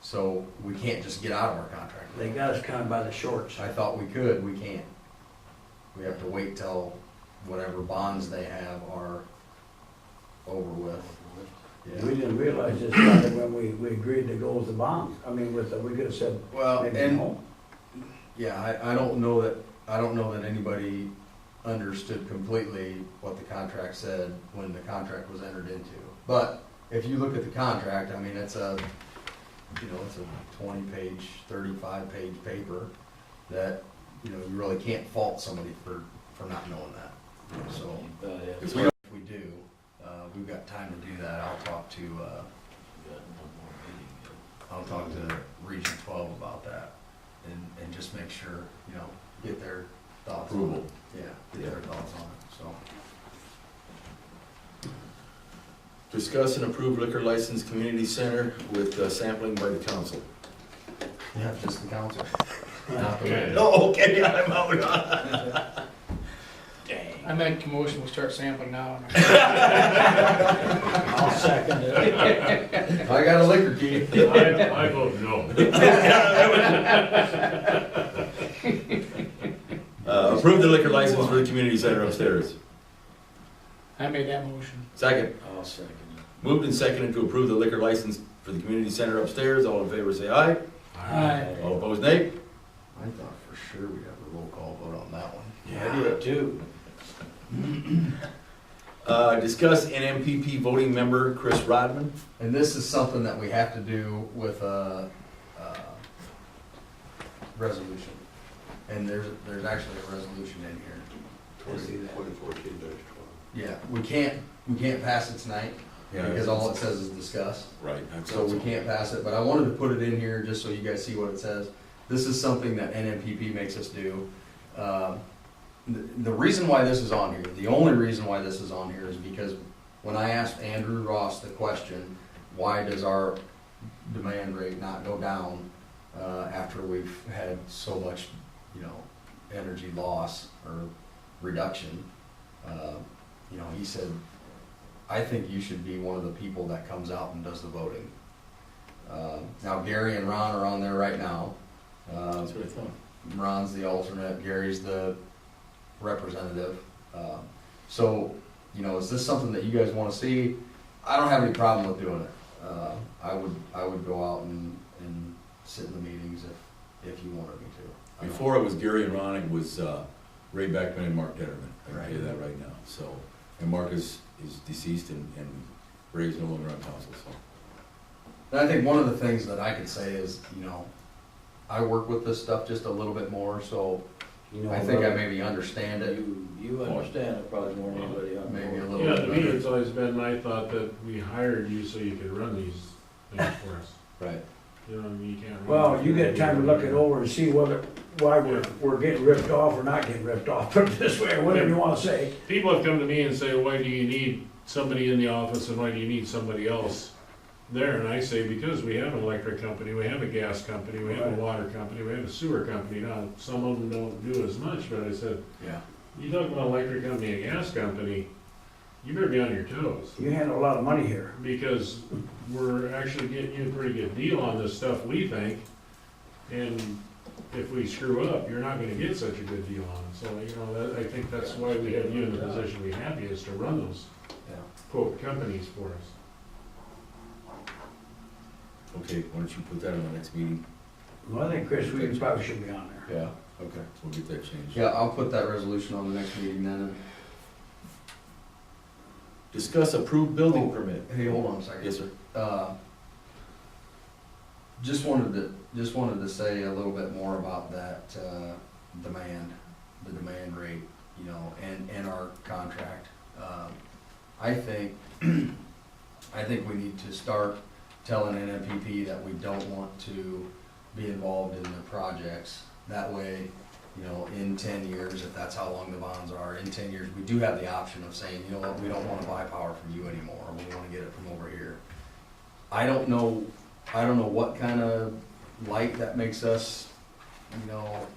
So we can't just get out of our contract. They got us kind of by the shorts. I thought we could, we can't. We have to wait till whatever bonds they have are over with. Yeah. We didn't realize this started when we agreed to go with the bonds. I mean, we could have said, Well, maybe and no. yeah, I don't know that anybody understood completely what the contract said when the contract was entered into. But if you look at the contract, I mean, it's a 20-page, 35-page paper that, you know, you really can't fault somebody for not knowing that. So if we do, we've got time to do that. I'll talk to Region 12 about that and just make sure, you know, get their thoughts on Approval. it. Yeah, get their thoughts on it, so. Discuss and approve liquor license community center with sampling by the council. Yeah, just the council. Not the mayor. Oh, okay, I'm out. I make a motion, we'll start sampling now. I'll second it. I got a liquor key. I vote no. Approve the liquor license for the community center upstairs. I made that motion. Second. I'll second it. Moved and seconded to approve the liquor license for the community center upstairs. All in favor say aye. Aye. All opposed nay. I thought for sure we'd have a roll call vote on that one. I did too. Discuss NMPP voting member Chris Rodman. And this is something that we have to do with a resolution. And there's actually a resolution in here. 2014-12. Yeah, we can't pass it tonight because all it says is discuss. Right. So we can't pass it, but I wanted to put it in here just so you guys see what it says. This is something that NMPP makes us do. The reason why this is on here, the only reason why this is on here is because when I asked Andrew Ross the question, why does our demand rate not go down, after we've had so much, you know, energy loss or reduction. You know, he said, I think you should be one of the people that comes out and does the voting. Now Gary and Ron are on there right now. That's what I thought. Ron's the alternate, Gary's the representative. So, you know, is this something that you guys wanna see? I don't have any problem with doing it. I would go out and sit in the meetings if you wanted me to. Before it was Gary and Ron, it was Ray Beckman and Mark Detterman. I can tell you Right. that right now, so. And Mark is deceased and Ray's no longer on council, so. And I think one of the things that I could say is, you know, I work with this stuff just a little bit more, so You know, I think I maybe understand it. You understand it probably more than anybody on Maybe a board. little Yeah, bit to me, better. it's always been my thought that we hired you so you could run these things for us. Right. You know, I mean, you can't. run well, them. you get time to look it over and see why we're getting ripped off or not getting ripped off, put it this way, or whatever you wanna say. People have come to me and say, why do you need somebody in the office and why do you need somebody else there? And I say, because we have an electric company, we have a gas company, we have a water company, we have a sewer company. Now, some of them don't do as much, but I said, Yeah. you talk about electric company and gas company, you better be on your toes. You handle a lot of money here. Because we're actually getting you a pretty good deal on this stuff, we think. And if we screw up, you're not gonna get such a good deal on it. So, you know, I think that's why we have you in the position we have you, is to run those Yeah. quote companies for us. Okay, why don't you put that on the next meeting? Well, I think Chris, we probably should be on there. Yeah. Okay. We'll get that changed. Yeah, I'll put that resolution on the next meeting then. Discuss approved building Oh. permit. Hey, hold on a second. Yes, sir. Just wanted to say a little bit more about that, the demand rate, you know, and our contract. I think we need to start telling NMPP that we don't want to be involved in the projects. That way, you know, in 10 years, if that's how long the bonds are, in 10 years, we do have the option of saying, you know what, we don't wanna buy power from you anymore, we wanna get it from over here. I don't know what kind of light that makes us, you know,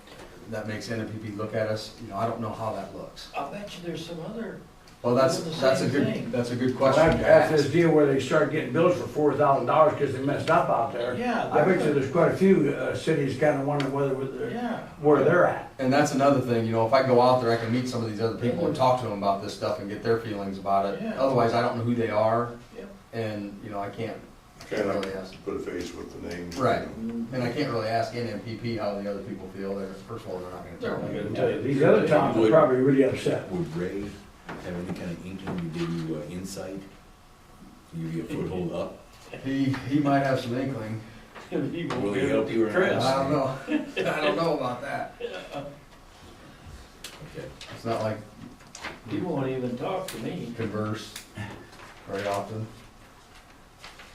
that makes NMPP look at us, you know, I don't know how that looks. I bet you there's some other, Well, Doing the that's a same good, thing. that's a good Well, question to after this ask. deal where they start getting bills for $4,000 because they messed up out there, yeah. I bet you there's quite a few cities kinda wondering Yeah. where they're at. And that's another thing, you know, if I go out there, I can meet some of these other people and talk to them about this stuff and get their feelings about it. Yeah. Otherwise, I don't know who they are, Yep. and, you know, I can't Kind really ask. of put a face with the names. Right. Mhm. And I can't really ask NMPP how the other people feel. First of all, they're not gonna They're tell not me. gonna tell you. These other towns are probably really upset. Would Ray have any kind of inkling to give you insight? To give you a foothold up? He might have some inkling. Will he help you or not? Chris. I don't know. I don't know about that. Okay. It's not like He won't even talk to me. converse very often.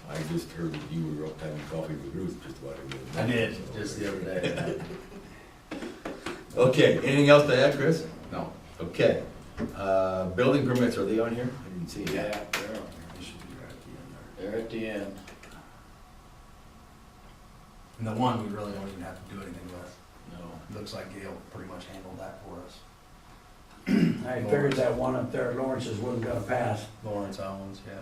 I just heard that you were up having coffee with Ruth just about every day. I did, just the other day. Okay, anything else to add, Chris? No. Okay. Building permits, are they on here? I didn't see it. Yeah, they're on there. They should be right at the end They're at the end. And the one we really don't even have to do anything with. No. Looks like Gail pretty much handled that for us. I figured that one up there at Lawrence's wasn't gonna pass. Lawrence Owens, yeah.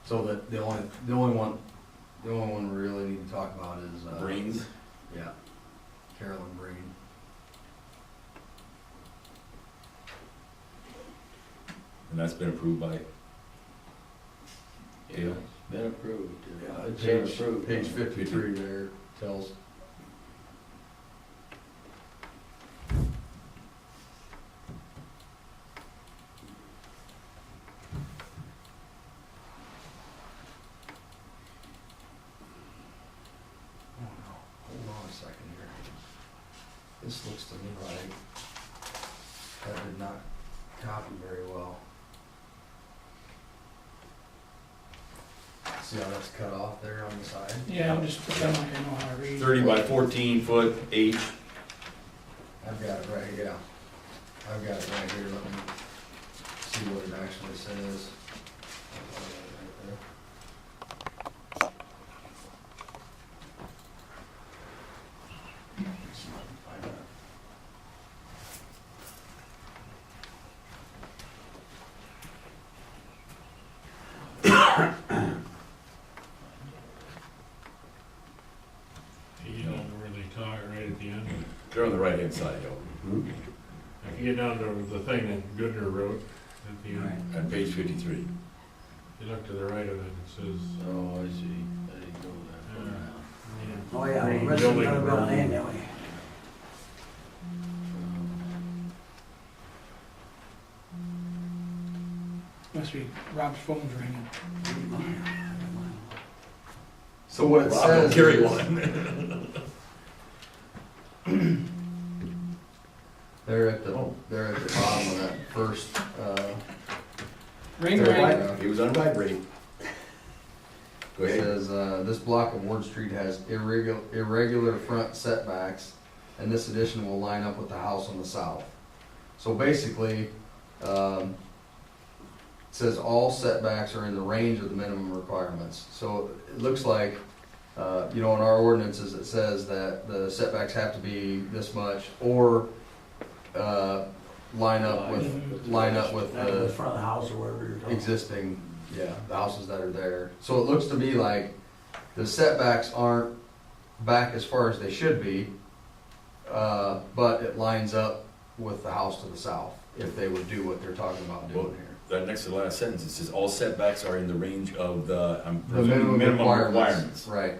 So the only one we really need to talk about is, there. Brains? yeah, Carolyn Breen. And that's been approved by Gail? It's been approved. It's been approved. Page 53 there tells. Oh no, hold on a second here. This looks to me like that did not copy very well. See how that's cut off there on the side? Yeah, I'm just pretending like I know how to read. 30 by 14 foot H. I've got it right here, yeah. I've got it right here, let me see what it actually says. You know where they talk right at the end. They're on the right-hand side, Joe, If you get down to the thing that Goodner wrote at the end, on page 53. you look to the right of it, it says, Oh, I see, I didn't go that far now. Oh, yeah, Green the rest of building another building room. anyway. Must be Rob's phone's ringing. So what it Rob, says carry is, one. they're at the bottom of that first, Ring, ring. paragraph. He was on vibrate. Go It ahead. says, this block of Ward Street has irregular front setbacks, and this addition will line up with the house on the south. So basically, it says all setbacks are in the range of the minimum requirements. So it looks like, in our ordinances, it says that the setbacks have to be this much, or, line up with That was in the front of the house or wherever you're talking. existing, the houses that are there. So it looks to me like the setbacks aren't back as far as they should be, but it lines up with the house to the south, if they would do what they're talking about doing here. That next to the last sentence, it says all setbacks are in the range of the, I'm The presuming minimum requirements Right,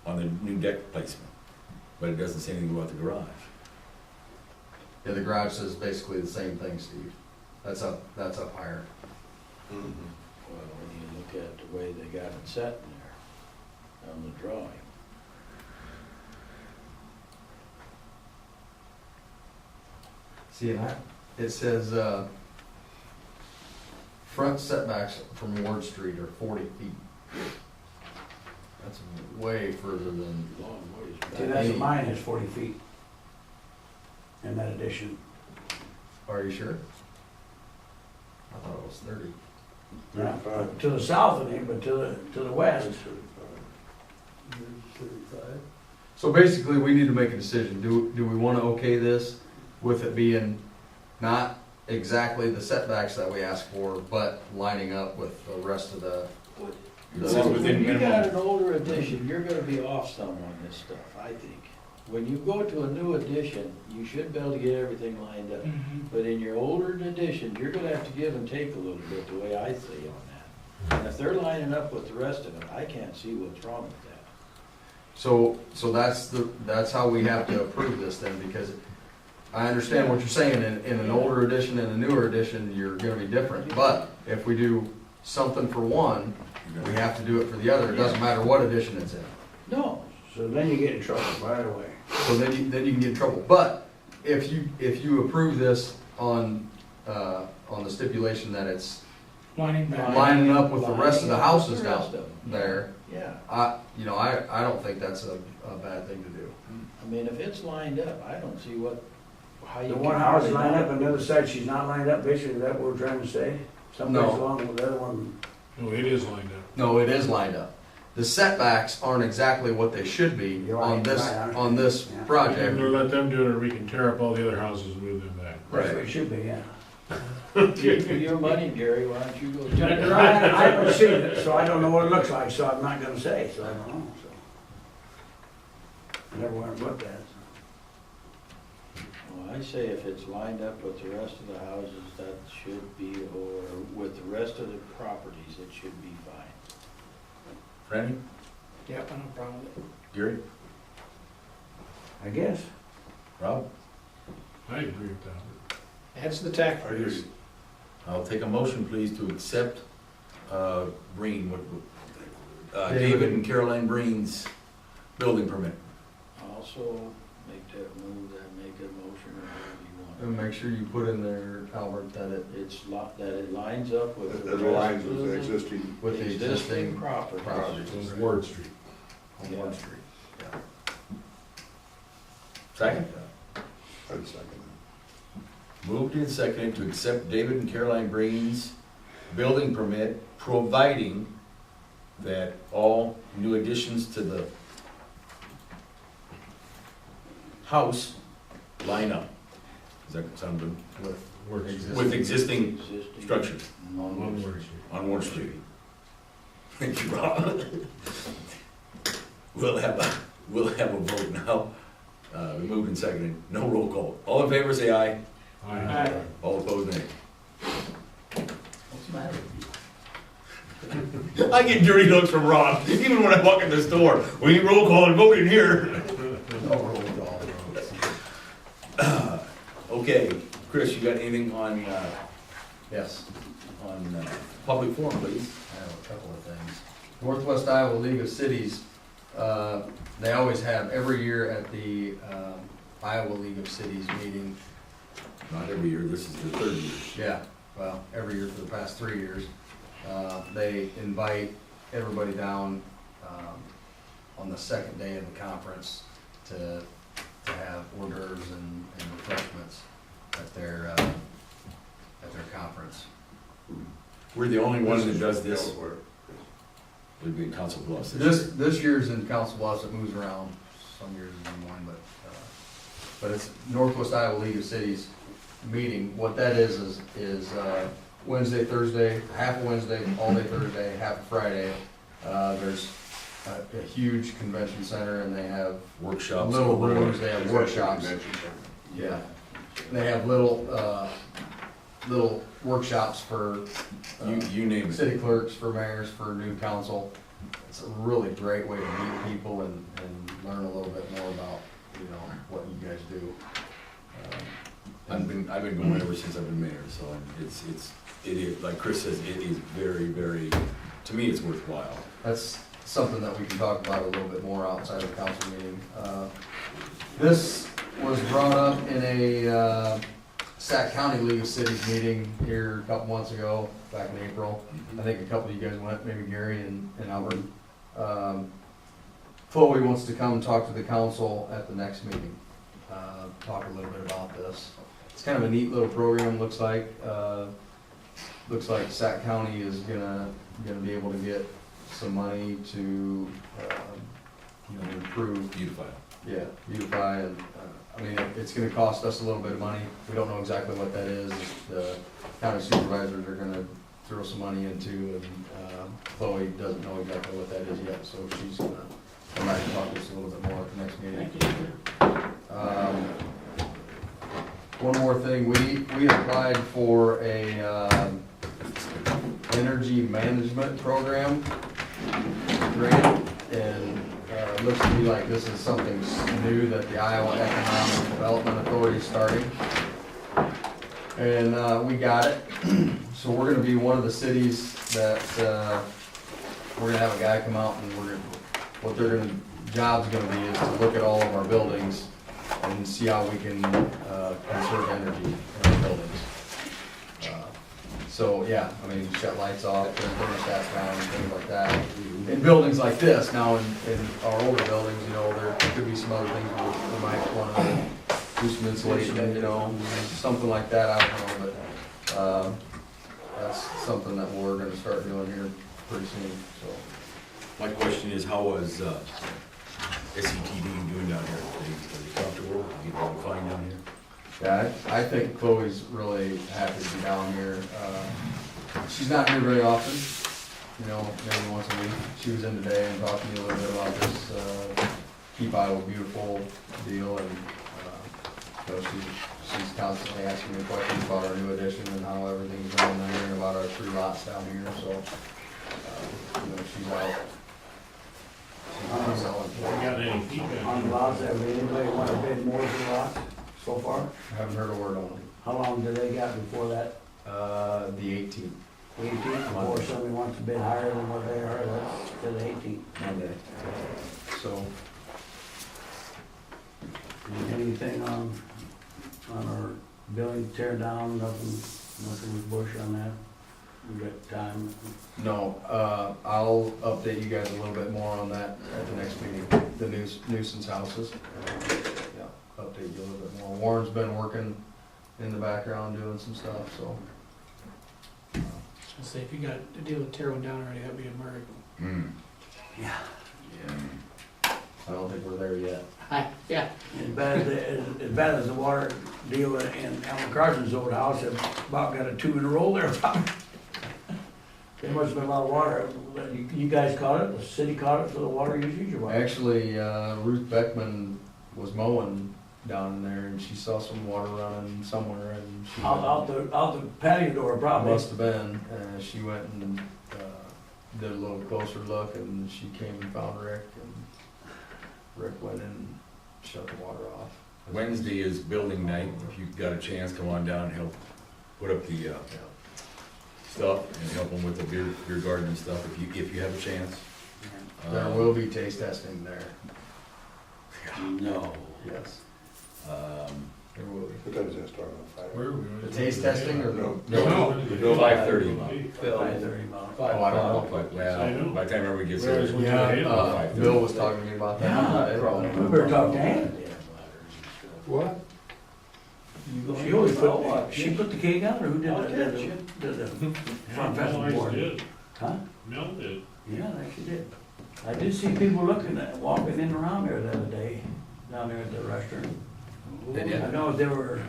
on the new deck placement. But it doesn't say anything about the garage. yeah, the garage says basically the same thing, Steve. That's up higher. Well, when you look at the way they got it set in there, on the drawing. See, it says, front setbacks from Ward Street are 40 feet. That's way further than, Long ways back. See, that's what mine is, 40 feet. In that addition. are you sure? I thought it was 30. Not to the south of me, but to the west. So basically, we need to make a decision. Do we want to okay this with it being not exactly the setbacks that we asked for, but lining up with the rest of the, It says within When you got minimum. an older addition, you're gonna be off some on this stuff, I think. When you go to a new addition, you should be able to get everything lined up. Mhm. But in your older additions, you're gonna have to give and take a little bit, the way I see on that. And if they're lining up with the rest of it, I can't see what's wrong with that. so that's how we have to approve this then, because I understand what you're saying, in an older edition and a newer edition, you're gonna be different. But if we do something for one, we have to do it for the other. It doesn't matter what edition it's in. No, So then you get in trouble right away. So then you can get in trouble. But if you approve this on the stipulation that it's Lining back. lining up with the rest of the lining up with houses the down rest of them. there, Yeah, I don't think that's a bad thing to do. I mean, if it's lined up, I don't see how you The can. one house is really lined up not- and the other side she's not lined up, basically, is that what we're trying to say? Someplace No. along with the other one. no, it is lined up. No, it is lined up. The setbacks aren't exactly what they should be You're on right, this, right, on this yeah. We're project. gonna let them do it, or we can tear up all the other houses and move them back. That's what it should be, yeah. For your money, Gary, why don't you go? check it out? I haven't seen it, so I don't know what it looks like, so I'm not gonna say, so I don't know, so. I never went and looked at it, Well, I say if it's lined up with the rest of the houses, that should be, or with the rest of the properties, it should be fine. Franny, Yep, I no problem with it. Gary, so. I guess. Rob? I agree with that. Adds to the tax base. I'll take a motion, please, to accept, Breen, David. David and Caroline Breen's building permit. Also, make that move, make a motion or whatever you want. And make sure you put in there, Albert, that That it lines up with the It rest aligns of with the the existing. with the existing property. properties So it's Ward Street. on Ward Street. Second? I'd second Moved and seconded to accept David and Caroline Breen's building permit, providing that all new additions to the house line up. Does that sound good? Works. With existing Existing. structures On Ward Street. on Ward Street. Thank you, Rob. We'll have a vote now. We moved and seconded, no roll call. All in favor, say aye. Aye. All opposed, nay. What's the matter with you? I get dirty looks from Rob, even when I walk in the store. We need roll call and vote in here. No roll call. Okay, Chris, you got anything on, Yes, public forum, please? I have a couple of things. Northwest Iowa League of Cities, they always have, every year at the Iowa League of Cities meeting, Not every year, this is the third year. yeah, well, every year for the past 3 years, they invite everybody down on the second day of the conference to have hors d'oeuvres and refreshments at their conference. We're the only one that does this, Elsewhere. would be in Council Bluffs this year. This year's in Council Bluffs, it moves around, some years it's in one, but it's Northwest Iowa League of Cities meeting. What that is Wednesday, Thursday, half of Wednesday, all day Thursday, half of Friday. There's a huge convention center and they have Workshops. little rooms, they have Is that workshops. convention center? Yeah, they have little workshops for You name it. city clerks, for mayors, for new council. It's a really great way to meet people and learn a little bit more about, what you guys do. I've been going ever since I've been mayor, so it is, like Chris says, it is very, very, to me, it's worthwhile. That's something that we can talk about a little bit more outside of the council meeting. This was brought up in a Sac County League of Cities meeting here a couple months ago, back in April. I think a couple of you guys went, maybe Gary and Albert. Chloe wants to come talk to the council at the next meeting, talk a little bit about this. It's kind of a neat little program, looks like. Looks like Sac County is gonna be able to get some money to, improve, Beautiful. beautify, and, it's gonna cost us a little bit of money. We don't know exactly what that is. The county supervisors are gonna throw some money into, and, Chloe doesn't know exactly what that is yet, so she's gonna come back and talk to us a little bit more at the next meeting. One more thing, we applied for a, energy management program grant, and it looks to me like this is something new that the Iowa Economic Development Authority is starting. And we got it, so we're gonna be one of the cities that, we're gonna have a guy come out and job's gonna be is to look at all of our buildings and see how we can conserve energy in our buildings. So, yeah, shut lights off, turn thermostats down, and things like that. In buildings like this, now in our older buildings, there could be some other things we might wanna do some insulation, something like that, I don't know, but, that's something that we're gonna start doing here pretty soon, so. My question is, how was, SCTD doing down here? Are they comfortable? You know, fine down here? Yeah, I think Chloe's really happy to be down here. She's not here very often, maybe once a week. She was in today and talked to me a little bit about this, Keep Iowa Beautiful deal, and, she's constantly asking me questions about our new addition and how everything's going there, and about our 3 lots down here, so, she's out. She's selling. Got any feedback? On the lots, have anybody want to bid more for lots so far? I haven't heard a word on them. How long do they got before that? The 18th. 18th, before somebody wants to bid higher than what they are, that's to the 18th. Monday. So, Anything on our building tear down, nothing with Bush on that? We got time? no, I'll update you guys a little bit more on that at the next meeting, the nuisance houses. Yeah, update you a little bit more. Warren's been working in the background doing some stuff, so. I was gonna say, if you got to deal with tearing down already, that'd be a miracle. Hmm. Yeah. I don't think we're there yet. Yeah. As bad as the water deal in Alan Carson's old house, it about got a 2 in a row there. There must have been a lot of water. You guys caught it, the city caught it for the water usage or what? Actually, Ruth Beckman was mowing down there and she saw some water running somewhere and she. Out the patio door probably. Must have been, she went and, did a little closer look and she came and found Rick and Rick went and shut the water off. Wednesday is building night. If you've got a chance, come on down and help put up the, stuff and help them with the beer garden and stuff, if you have a chance. There will be taste testing there, No. yes, Um, there will be. What time does that start on Friday? Where are we? The taste testing or no? No. 5:30. 5:30 about. Oh, I don't know. Well, by the time everybody gets Whereas there. we Yeah, Bill was talking to me about that. Yeah, we better talk to Ann. What? She always put, she put the cake on, or who did the front festival board? did. Huh? Mel did. Yeah, I actually did. I did see people looking at, walking in around there the other day, down there at the restaurant. Did ya? I know they were,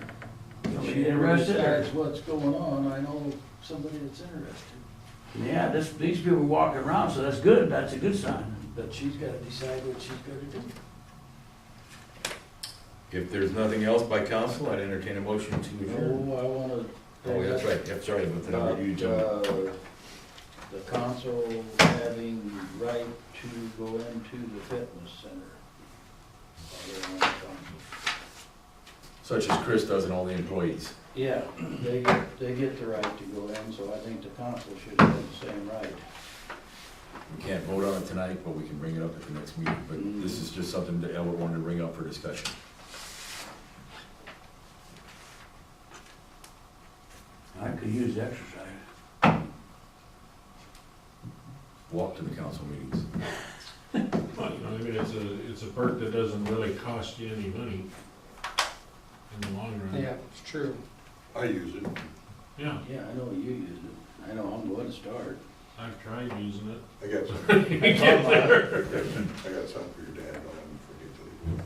She interested. decides what's going on, I know somebody that's interested, Yeah, these people were walking around, so that's good, that's a good sign. but she's gotta decide what she's gonna do. If there's nothing else by council, I'd entertain a motion to adjourn. Oh, I wanna. Oh, that's right, yeah, sorry about that, you jumped. The council having right to go into the fitness center. Their own council. Such as Chris does and all the employees. Yeah, they get the right to go in, so I think the council should have the same right. We can't vote on it tonight, but we can bring it up at the next meeting, but this is just something that Albert wanted to bring up for discussion. I could use the exercise. Walk to the council meetings. Well, you know, I mean, it's a perk that doesn't really cost you any money in the long run. Yeah, it's true. I use it. Yeah, Yeah, I know you use it, I know I'm going to start. I've tried using it. I got some, You get there. I got some for your dad, don't forget to leave.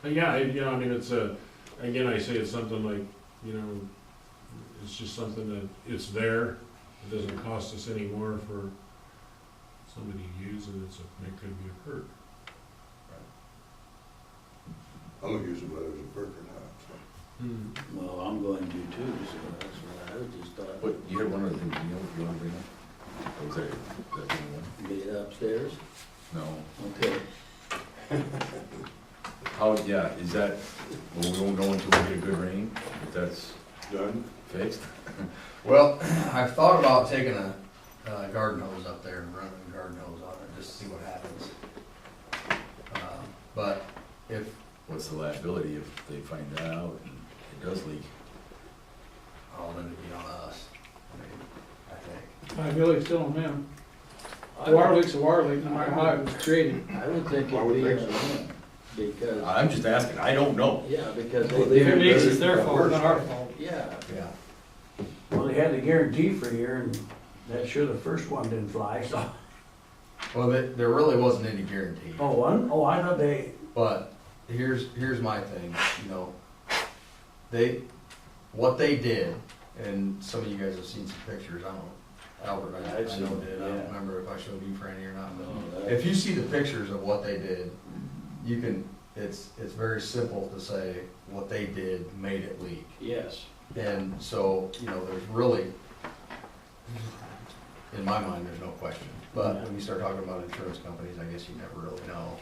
But yeah, I mean, it's again, I say it's something like, you know, it's just something that, it's there, it doesn't cost us any more for somebody to use, and it could be a perk. I'm gonna use it whether it's a perk or not, so. Well, I'm going to too, so that's what I just thought. But you had one other thing, you want to bring up? Or was that the one? Get it upstairs? No. Okay. How, yeah, is that, well, we won't know until we get a good rain, if that's Done? fixed? Well, I've thought about taking a garden hose up there and running a garden hose on it, just to see what happens. But if, What's the liability if they find that out and it does leak? oh, then it'd be on us, I think. Liability's still on them. A water leak's a water leak, no matter how it was created. I would think I it'd would be on think so. them, because, I'm just asking, I don't know. yeah, because they Well, leave If it it leaks, very- it's their fault, not our fault. Yeah, Yeah. Well, they had the guarantee for a year, and that's sure the first one didn't fly, so. Well, there really wasn't any guarantee, Oh, one? Oh, I thought they, but here's my thing, you know. What they did, and some of you guys have seen some pictures, I don't know, Albert, I I've know seen it, did, I don't yeah. remember if I showed you Franny or not, but no, if you see the pictures of what they did, you can, it's very simple to say what they did made it leak. yes. And so, you know, there's really, in my mind, there's no question. But when you start talking about insurance companies, I guess you never really know,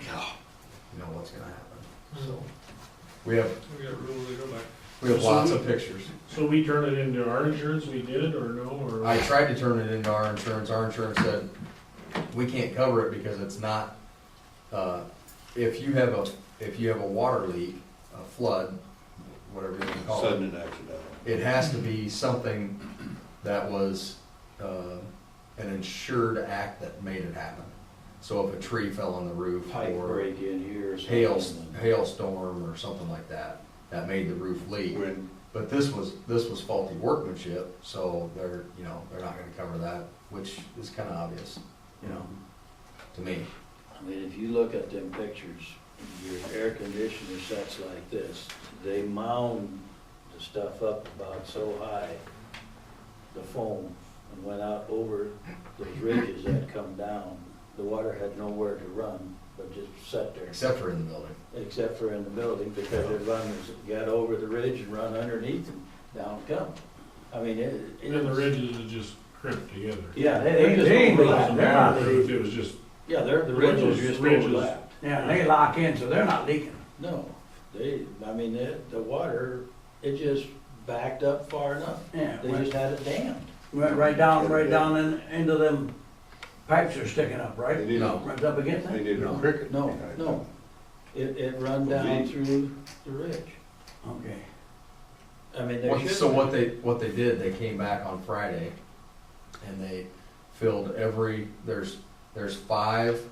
you know, what's gonna happen. So, we have lots of pictures. So we turn it into our insurance, we did, or no, or? I tried to turn it into our insurance said, we can't cover it because it's not, if you have a water leak, a flood, whatever you can call it. Sudden and accidental. It has to be something that was, an insured act that made it happen. So if a tree fell on the roof Pipe or break in here or something. hailstorm or something like that, that made the roof leak. When, But this was faulty workmanship, so they're, you know, they're not gonna cover that, which is kinda obvious, you know, to me. I mean, if you look at them pictures, your air conditioner sets like this, they mound the stuff up about so high, the foam, and went out over those ridges that come down. The water had nowhere to run, but just sat there, Except for in the building. except for in the building, because it runs, got over the ridge and run underneath and down it come. I mean, it. And the ridges are just crimped together. Yeah, They they're just ain't It like- overlapped. they're not wasn't it was just, Yeah, the ridges just Ridges. overlapped. Yeah, they lock in, so they're not leaking. No, I mean, the water, it just backed up far enough. Yeah, They just had it dammed. went right down into them pipes are sticking up, they right? need, No. Runs up against they it? need a cricket. No, behind no. It run down through the ridge. Okay. I mean, there should. So what they did, they came back on Friday, and they filled there's 5,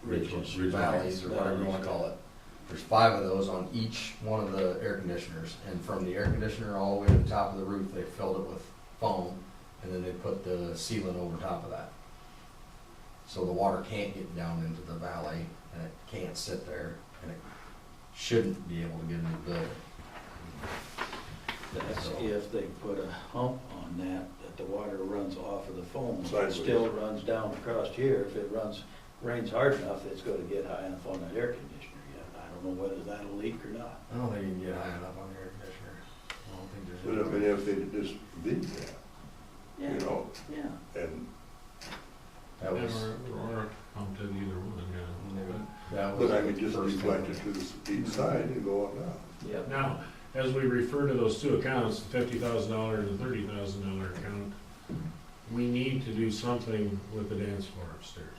Ridges. valleys, or whatever you wanna call it. There's 5 of those on each one of the air conditioners, and from the air conditioner all the way to the top of the roof, they filled it with foam, and then they put the sealant over top of that. So the water can't get down into the valley, and it can't sit there, and it shouldn't be able to get into the building. That's if they put a hump on that the water runs off of the foam. It Sideways. still runs down across here. If it rains hard enough, it's gonna get high enough on that air conditioner yet. I don't know whether that'll leak or not. I don't think you can get high enough on the air conditioner. I don't think But I there's mean, any. if they just did that, you know, Yeah. and, That was, or pumped it either one, yeah. that was. but I mean, just the first deflect thing. it to the each side and go up now. Yep. Now, as we refer to those two accounts, the $50,000 and the $30,000 account, we need to do something with the dance floor upstairs.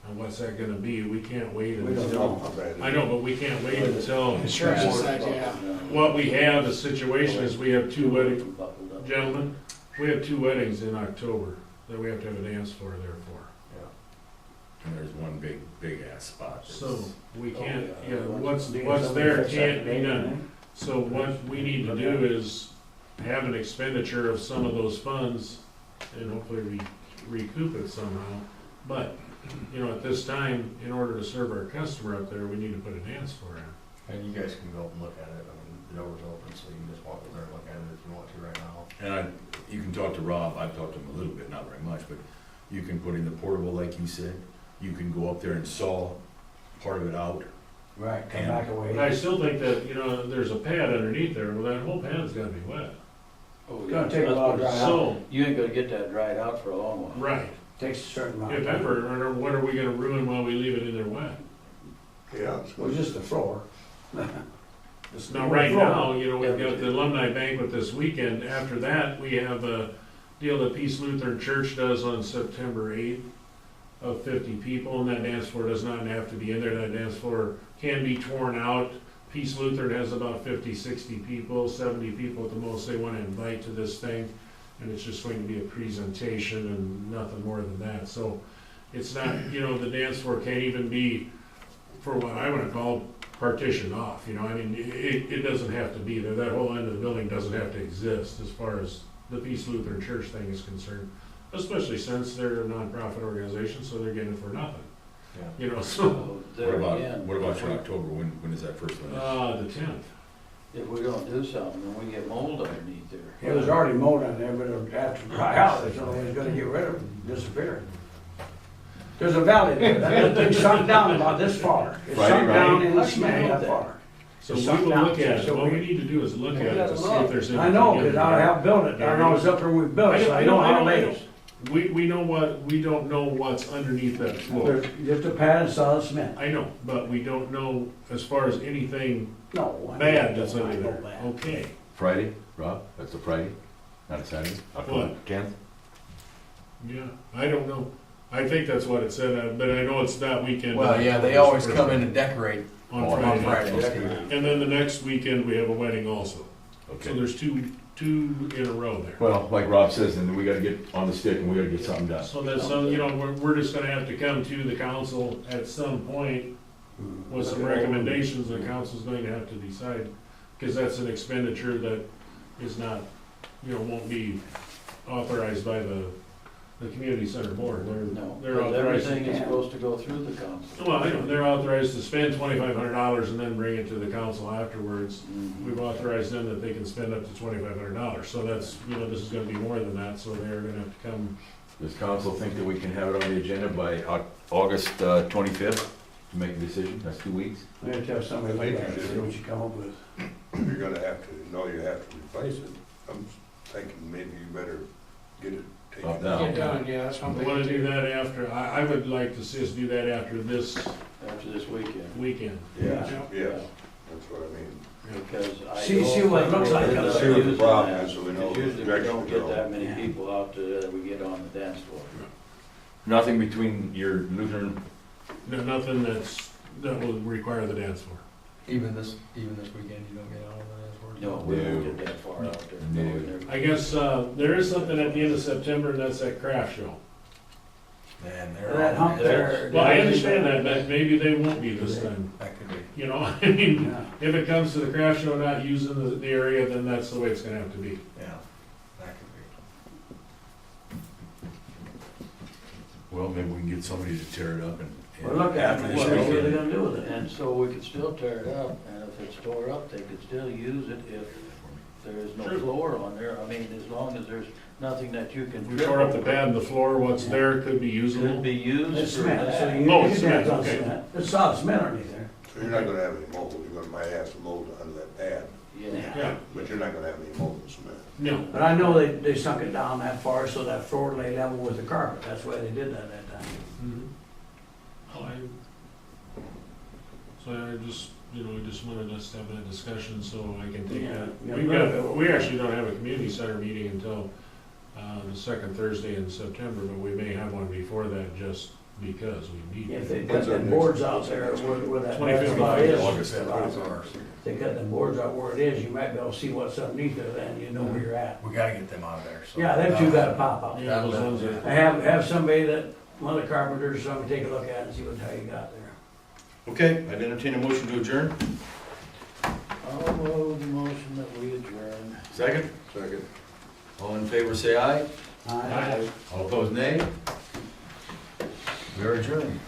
And what's that gonna be? We can't wait We don't until, How bad it I know, but we can't wait until, Insurance side, yeah. what we have, the situation is we have two weddings, Buckled up. gentlemen, we have 2 weddings in October that we have to have a dance floor there for. And there's one big ass spot. that's- So we can't, yeah. what's Do there something can't fix that be today, done. So what we need to do is have an expenditure of some of those funds and hopefully recoup it somehow. But, you know, at this time, in order to serve our customer up there, we need to put a dance floor in. And you guys can go up and look at it. I mean, the door's open, so you can just walk up there and look at it if you want to right now. And you can talk to Rob, I've talked to him a little bit, not very much, but you can put in the portable like you said. You can go up there and saw part of it out. Right, come back But I away. still think that, you know, there's a pad underneath there, well, that whole pad's gotta be wet. Oh, It's gonna take a while to dry out. So, You ain't gonna get that dried out for a long while. right, Takes a certain amount. if of time. ever, or what are we gonna ruin while we leave it in there wet? Yeah. it's It was just the floor. Just the Now, right floor. now, you know, we've got the alumni banquet this weekend. After that, we have a deal that Peace Lutheran Church does on September 8th of 50 people, and that dance floor does not have to be in there. That dance floor can be torn out. Peace Lutheran has about 50, 60 people, 70 people at the most they want to invite to this thing. And it's just going to be a presentation and nothing more than that. So it's not, you know, the dance floor can't even be, for what I would call, partitioned off, you know, I mean, it doesn't have to be there, that whole end of the building doesn't have to exist as far as the Peace Lutheran Church thing is concerned, especially since they're a nonprofit organization, so they're getting it for nothing, Yeah. you know, so, So What there about, again. what about your October, when is that first one? the 10th. If we don't do something, then we get mold underneath there. It was already mowed on there, but after dry out, it's always gonna get rid of it, disappear. There's a valley there, that thing sunk down about this far. It Friday, sunk down right? in the cement that far. So It's we sunk will down, look at it, so what we we- need to do is look at We it gotta to see look. if there's anything. I know, in cause there. I helped build it, I was up there when we built it, so I know how it lays. We know we don't know what's underneath that floor. There's just a pad of solid cement. I know, but we don't know as far as anything No. I know bad it that's don't under lie, no there. bad. Okay. Friday, Rob, that's a Friday, not a Saturday, October What? 10th? Yeah, I don't know. I think that's what it said, but I know it's that weekend. Well, yeah, they always come in and decorate On on Friday. Fridays. And then the next weekend, we have a wedding also. So Okay. there's two in a row there. Well, like Rob says, then we gotta get on the stick and we gotta get something done. So that's some, you know, we're just gonna have to come to the council at some point with some recommendations the council's going to have to decide, because that's an expenditure that is not, won't be authorized by the community center board. No, They're because authorized. everything is supposed to go through the council. Well, I know, they're authorized to spend $2,500 and then bring it to the council afterwards. Mhm. We've authorized them that they can spend up to $2,500, so that's, this is gonna be more than that, so they're gonna have to come. Does council think that we can have it on the agenda by August 25th to make a decision? That's 2 weeks. We have to have somebody look at it, see what you come up with. You're gonna have to, know you have to replace it. I'm thinking maybe you better get it taken Up out. now. Get done, yeah, that's I one thing. wanna do that after, I would like to see us do that after this After this weekend. weekend. Yeah, Yeah. yeah, that's what I mean. Because I. See what it looks like up See there. what the problem is, so we know Because the usually we direction don't to get go. that many people out to, we get on the dance floor. Nothing between your Lutheran, No, nothing that will require the dance floor. Even this weekend, you don't get out of that. No, we don't get that far out there. No. I guess, there is something at the end of September, and that's that craft show. Man, That hump there. Well, I understand that, but maybe they won't be this time, That could be. I mean, Yeah. if it comes to the craft show not using the area, then that's the way it's gonna have to be. Yeah, that could be. well, maybe we can get somebody to tear it up and. Well, look at it, what are they gonna do with it? And so we could still tear it up, and if it's tore up, they could still use it if there is no Sure. floor on there. I mean, as long as there's nothing that you can. We trip tore up the over. pad and the floor, what's there could be Could usable. be used It's for cement, so that. you, Oh, you it's can have cement, some okay. cement. It's solid cement underneath there. So you're not gonna have any mold, you're gonna might have some mold under that pad, Yeah. Yeah, but you're not gonna have any mold in cement. no, But I know they sunk it down that far so that floor lay level with the carpet. That's why they did that time. Mhm. Oh, So I just, just wanted us to have that discussion so I can take Yeah, that. yeah. We actually don't have a community center meeting until, the second Thursday in September, but we may have one before that just because we need If it. they cut them boards out there where that 25th basketball is, August. if they cut them boards out where it is, you might be able to see what's underneath there, then you know where you're at. We gotta get them out of there, so. Yeah, them two gotta pop out. Yeah, those ones are. I have somebody one of the carpenters, or somebody take a look at it and see what the hell you got there. Okay, I'd entertain a motion to adjourn. I'll move the motion that we adjourn. Second? Second. All in favor, say aye. Aye. All opposed, nay. We are adjourned.